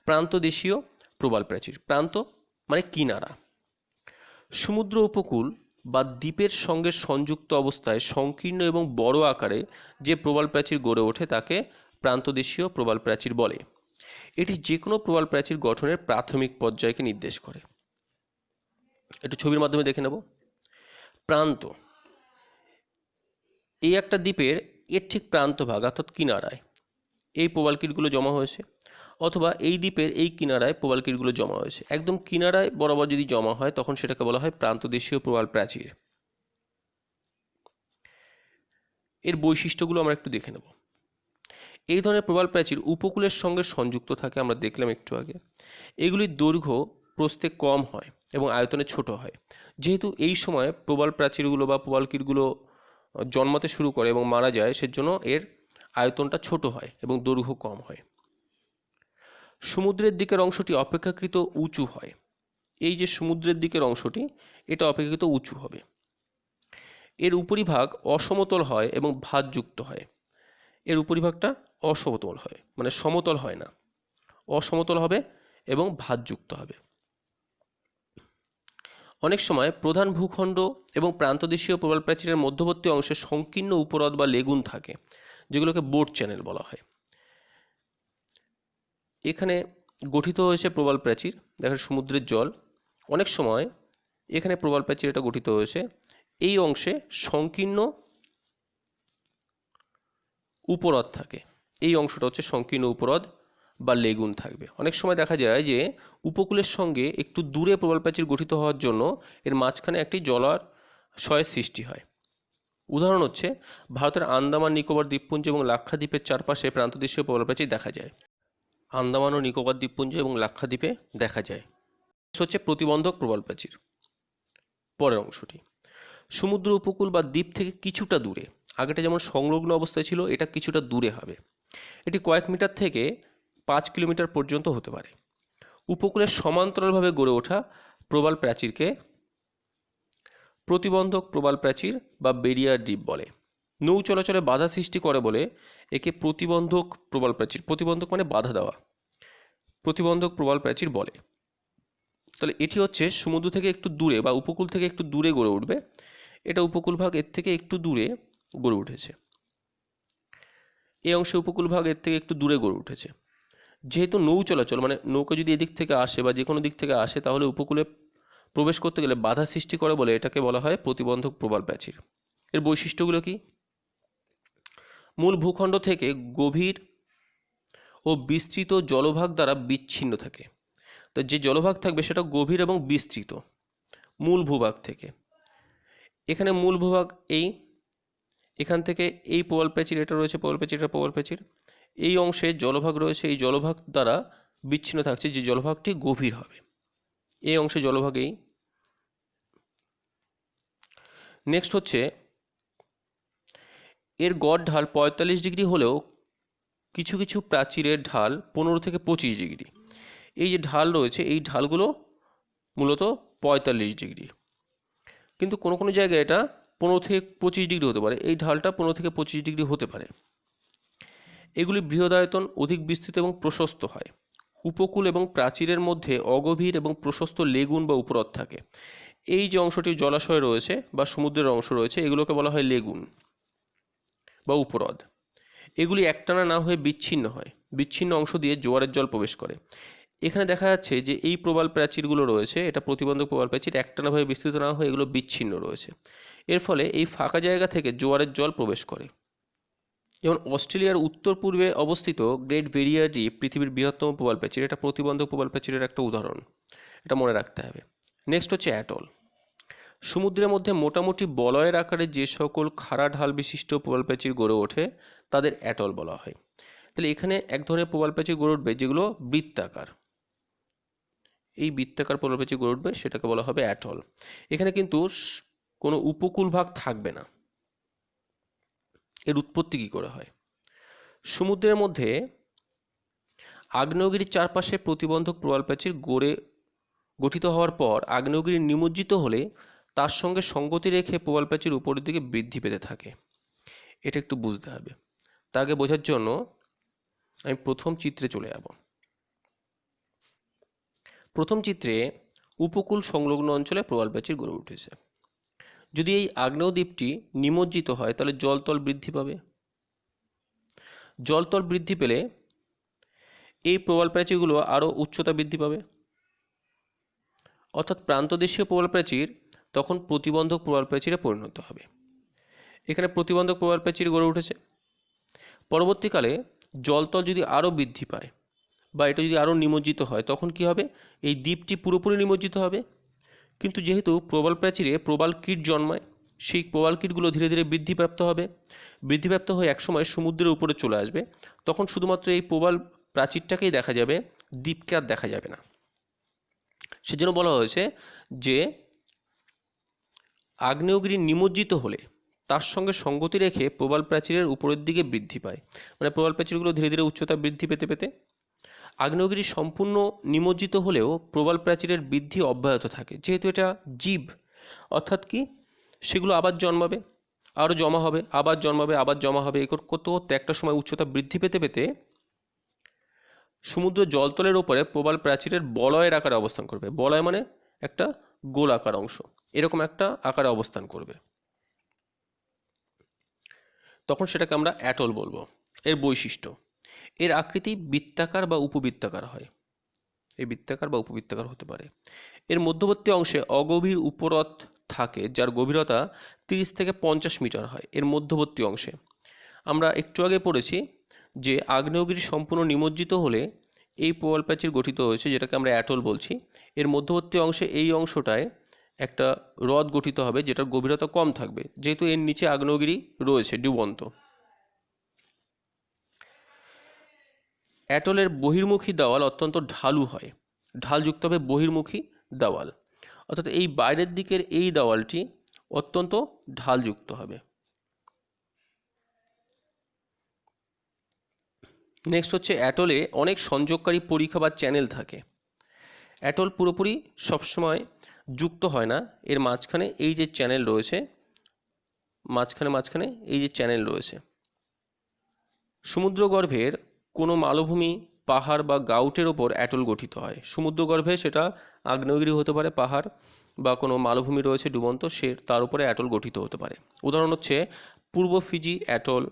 প্রান্তদেশীয় প্রবাল প্রাচীর। প্রান্ত মানে কিনারা। সমুদ্র উপকূল বা দ্বীপের সঙ্গে সংযুক্ত অবস্থায় সংকীর্ণ এবং বড় আকারে যে প্রবাল প্রাচীর গড়ে ওঠে তাকে প্রান্তদেশীয় প্রবাল প্রাচীর বলে। এটি যে কোনো প্রবাল প্রাচীর গঠনের প্রাথমিক পর্যায়কে নির্দেশ করে। একটু ছবির মাধ্যমে দেখে নেব। প্রান্ত, এই একটা দ্বীপের এর ঠিক প্রান্ত ভাগ অর্থাৎ কিনারায় এই প্রবাল কীটগুলো জমা হয়েছে, অথবা এই দ্বীপের এই কিনারায় প্রবাল কীটগুলো জমা হয়েছে। একদম কিনারায় বরাবর যদি জমা হয় তখন সেটাকে বলা হয় প্রান্তদেশীয় প্রবাল প্রাচীর। এর বৈশিষ্ট্যগুলো আমরা একটু দেখে নেব। এই ধরনের প্রবাল প্রাচীর উপকূলের সঙ্গে সংযুক্ত থাকে, আমরা দেখলাম একটু আগে। এগুলির দৈর্ঘ্য প্রস্থে কম হয় এবং আয়তনে ছোট হয়। যেহেতু এই সময় প্রবাল প্রাচীরগুলো বা প্রবালকিটগুলো জন্মাতে শুরু করে এবং মারা যায়, সেজন্য এর আয়তনটা ছোট হয় এবং দৈর্ঘ্য কম হয়। সমুদ্রের দিকের অংশটি অপেক্ষাকৃত উঁচু হয়। এই যে সমুদ্রের দিকের অংশটি, এটা অপেক্ষাকৃত উঁচু হবে। এর উপরিভাগ অসমতল হয় এবং ভাঁজযুক্ত হয়। এর উপরিভাগটা অসমতল হয়, মানে সমতল হয় না, অসমতল হবে এবং ভাঁজযুক্ত হবে। অনেক সময় প্রধান ভূখণ্ড এবং প্রান্তদেশীয় প্রবাল প্রাচীরের মধ্যবর্তী অংশে সংকীর্ণ উপহ্রদ বা লেগুন থাকে, যেগুলোকে বোট চ্যানেল বলা হয়। এখানে গঠিত হয়েছে প্রবাল প্রাচীর, দেখা সমুদ্রের জল। অনেক সময় এখানে প্রবাল প্রাচীর এটা গঠিত হয়েছে, এই অংশে সংকীর্ণ উপহ্রদ থাকে। এই অংশটা হচ্ছে সংকীর্ণ উপহ্রদ বা লেগুন থাকবে। অনেক সময় দেখা যায় যে উপকূলের সঙ্গে একটু দূরে প্রবাল প্রাচীর গঠিত হওয়ার জন্য এর মাঝখানে একটি জলাশয়ের সৃষ্টি হয়। উদাহরণ হচ্ছে ভারতের আন্দামান নিকোবর দ্বীপপুঞ্জ এবং লাক্ষাদ্বীপের চারপাশে প্রান্তদেশীয় প্রবাল প্রাচীর দেখা যায়। আন্দামান ও নিকোবর দ্বীপপুঞ্জ এবং লাক্ষাদ্বীপে দেখা যায়। হচ্ছে প্রতিবন্ধক প্রবাল প্রাচীর। পরের অংশটি সমুদ্র উপকূল বা দ্বীপ থেকে কিছুটা দূরে, আগেটা যেমন সংলগ্ন অবস্থায় ছিল, এটা কিছুটা দূরে হবে। এটি কয়েক মিটার থেকে 5 কিলোমিটার পর্যন্ত হতে পারে। উপকূলের সমান্তরালভাবে গড়ে ওঠা প্রবাল প্রাচীরকে প্রতিবন্ধক প্রবাল প্রাচীর বা ব্যারিয়ার দ্বীপ বলে। নৌ চলাচলে বাধা সৃষ্টি করে বলে একে প্রতিবন্ধক প্রবাল প্রাচীর, প্রতিবন্ধক মানে বাধা দেওয়া, প্রতিবন্ধক প্রবাল প্রাচীর বলে। তাহলে এটি হচ্ছে সমুদ্র থেকে একটু দূরে বা উপকূল থেকে একটু দূরে গড়ে উঠবে। এটা উপকূল ভাগ এর থেকে একটু দূরে গড়ে উঠেছে। এই অংশে উপকূল ভাগ এর থেকে একটু দূরে গড়ে উঠেছে। যেহেতু নৌ চলাচল, মানে নৌকা যদি এদিক থেকে আসে বা যে কোনো দিক থেকে আসে, তাহলে উপকূলে প্রবেশ করতে গেলে বাধা সৃষ্টি করে বলে এটাকে বলা হয় প্রতিবন্ধক প্রবাল প্রাচীর। এর বৈশিষ্ট্যগুলো কি? মূল ভূখণ্ড থেকে গভীর ও বিস্তৃত জলভাগ দ্বারা বিচ্ছিন্ন থাকে। তো যে জলভাগ থাকবে সেটা গভীর এবং বিস্তৃত মূল ভূভাগ থেকে। এখানে মূল ভূভাগ এখান থেকে এই প্রবাল প্রাচীর, এটা রয়েছে প্রবাল প্রাচীর, এটা প্রবাল প্রাচীর। এই অংশে জলভাগ রয়েছে, এই জলভাগ দ্বারা বিচ্ছিন্ন থাকছে, যে জলভাগটি গভীর হবে। এই অংশে জলভাগেই। নেক্সট হচ্ছে এর গড় ঢাল 45 ডিগ্রি হলেও কিছু কিছু প্রাচীরের ঢাল 15 থেকে 25 ডিগ্রি। এই যে ঢাল রয়েছে, এই ঢালগুলো মূলত 45 ডিগ্রি, কিন্তু কোনো কোনো জায়গায় এটা 15 থেকে 25 ডিগ্রি হতে পারে। এই ঢালটা 15 থেকে 25 ডিগ্রি হতে পারে। এগুলি বৃহদায়তন, অধিক বিস্তৃত এবং প্রশস্ত হয়। উপকূল এবং প্রাচীরের মধ্যে অগভীর এবং প্রশস্ত লেগুন বা উপহ্রদ থাকে। এই যে অংশটি জলাশয় রয়েছে বা সমুদ্রের অংশ রয়েছে, এগুলোকে বলা হয় লেগুন বা উপহ্রদ। এগুলি একটানা না হয়ে বিচ্ছিন্ন হয়, বিচ্ছিন্ন অংশ দিয়ে জোয়ারের জল প্রবেশ করে। এখানে দেখা যাচ্ছে যে এই প্রবাল প্রাচীরগুলো রয়েছে, এটা প্রতিবন্ধক প্রবাল প্রাচীর, একটানাভাবে বিস্তৃত না হয়ে এগুলো বিচ্ছিন্ন রয়েছে। এর ফলে এই ফাঁকা জায়গা থেকে জোয়ারের জল প্রবেশ করে। যেমন অস্ট্রেলিয়ার উত্তর পূর্বে অবস্থিত গ্রেট ব্যারিয়ার দ্বীপ পৃথিবীর বৃহত্তম প্রবাল প্রাচীর, এটা প্রতিবন্ধক প্রবাল প্রাচীরের একটা উদাহরণ, এটা মনে রাখতে হবে। নেক্সট হচ্ছে অ্যাটল। সমুদ্রের মধ্যে মোটামুটি বলয়ের আকারে যে সকল খাড়া ঢাল বিশিষ্ট প্রবাল প্রাচীর গড়ে ওঠে তাদের অ্যাটল বলা হয়। তাহলে এখানে এক ধরনের প্রবাল প্রাচীর গড়ে উঠবে যেগুলো বৃত্তাকার, এই বৃত্তাকার প্রবাল প্রাচীর গড়ে উঠবে, সেটাকে বলা হবে অ্যাটল। এখানে কিন্তু কোনো উপকূল ভাগ থাকবে না। এর উৎপত্তি কী করে হয়? সমুদ্রের মধ্যে আগ্নেয়গিরির চারপাশে প্রতিবন্ধক প্রবাল প্রাচীর গঠিত হওয়ার পর আগ্নেয়গিরি নিমজ্জিত হলে তার সঙ্গে সঙ্গতি রেখে প্রবাল প্রাচীর উপরের দিকে বৃদ্ধি পেতে থাকে। এটা একটু বুঝতে হবে। তার আগে বোঝার জন্য আমি প্রথম চিত্রে চলে যাব। প্রথম চিত্রে উপকূল সংলগ্ন অঞ্চলে প্রবাল প্রাচীর গড়ে উঠেছে। যদি এই আগ্নেয়দ্বীপটি নিমজ্জিত হয় তাহলে জলতল বৃদ্ধি পাবে। জলতল বৃদ্ধি পেলে এই প্রবাল প্রাচীরগুলো আরও উচ্চতা বৃদ্ধি পাবে, অর্থাৎ প্রান্তদেশীয় প্রবাল প্রাচীর তখন প্রতিবন্ধক প্রবাল প্রাচীরে পরিণত হবে। এখানে প্রতিবন্ধক প্রবাল প্রাচীর গড়ে উঠেছে। পরবর্তীকালে জলতল যদি আরও বৃদ্ধি পায় বা এটা যদি আরও নিমজ্জিত হয়, তখন কি হবে? এই দ্বীপটি পুরোপুরি নিমজ্জিত হবে। কিন্তু যেহেতু প্রবাল প্রাচীরে প্রবাল কীট জন্মায়, সেই প্রবালকিটগুলো ধীরে ধীরে বৃদ্ধিপ্রাপ্ত হবে, বৃদ্ধিপ্রাপ্ত হয়ে একসময় সমুদ্রের উপরে চলে আসবে। তখন শুধুমাত্র এই প্রবাল প্রাচীরটাকেই দেখা যাবে, দ্বীপকে আর দেখা যাবে না। সেজন্য বলা হয়েছে যে আগ্নেয়গিরি নিমজ্জিত হলে তার সঙ্গে সঙ্গতি রেখে প্রবাল প্রাচীরের উপরের দিকে বৃদ্ধি পায়, মানে প্রবাল প্রাচীরগুলো ধীরে ধীরে উচ্চতা বৃদ্ধি পেতে পেতে। আগ্নেয়গিরি সম্পূর্ণ নিমজ্জিত হলেও প্রবাল প্রাচীরের বৃদ্ধি অব্যাহত থাকে, যেহেতু এটা জীব, অর্থাৎ কি সেগুলো আবার জন্মাবে, আরও জমা হবে, আবার জন্মাবে, আবার জমা হবে, এই করতে করতে একটা সময় উচ্চতা বৃদ্ধি পেতে পেতে সমুদ্র জলতলের ওপরে প্রবাল প্রাচীরের বলয়ের আকারে অবস্থান করবে। বলয় মানে একটা গোল আকার অংশ, এরকম একটা আকারে অবস্থান করবে। তখন সেটাকে আমরা অ্যাটল বলবো। এর বৈশিষ্ট্য, এর আকৃতি বৃত্তাকার বা উপবৃত্তাকার হয়, এই বৃত্তাকার বা উপবৃত্তাকার হতে পারে। এর মধ্যবর্তী অংশে অগভীর উপরত থাকে, যার গভীরতা 30 থেকে 50 মিটার হয়। এর মধ্যবর্তী অংশে আমরা একটু আগে পড়েছি যে আগ্নেয়গিরি সম্পূর্ণ নিমজ্জিত হলে এই প্রবাল প্রাচীর গঠিত হয়েছে, যেটাকে আমরা অ্যাটল বলছি। এর মধ্যবর্তী অংশে এই অংশটায় একটা হ্রদ গঠিত হবে, যেটার গভীরতা কম থাকবে, যেহেতু এর নিচে আগ্নেয়গিরি রয়েছে ডুবন্ত। অ্যাটলের বহির্মুখী দেওয়াল অত্যন্ত ঢালু হয়, ঢালযুক্ত হবে বহির্মুখী দেওয়াল, অর্থাৎ এই বাইরের দিকের এই দেওয়ালটি অত্যন্ত ঢালযুক্ত হবে। নেক্সট হচ্ছে অ্যাটলে অনেক সংযোগকারী পরিখা বা চ্যানেল থাকে। অ্যাটল পুরোপুরি সবসময় যুক্ত হয় না, এর মাঝখানে এই যে চ্যানেল রয়েছে, মাঝখানে এই যে চ্যানেল রয়েছে। সমুদ্রগর্ভের কোনো মালভূমি, পাহাড় বা গাউটের ওপর অ্যাটল গঠিত হয়। সমুদ্রগর্ভে সেটা আগ্নেয়গিরি হতে পারে, পাহাড় বা কোনো মালভূমি রয়েছে ডুবন্ত, তার উপরে অ্যাটল গঠিত হতে পারে। উদাহরণ হচ্ছে পূর্ব ফিজি অ্যাটল,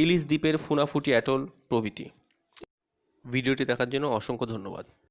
ইলিশ দ্বীপের ফুনাফুটি অ্যাটল প্রভৃতি। ভিডিওটি দেখার জন্য অসংখ্য ধন্যবাদ।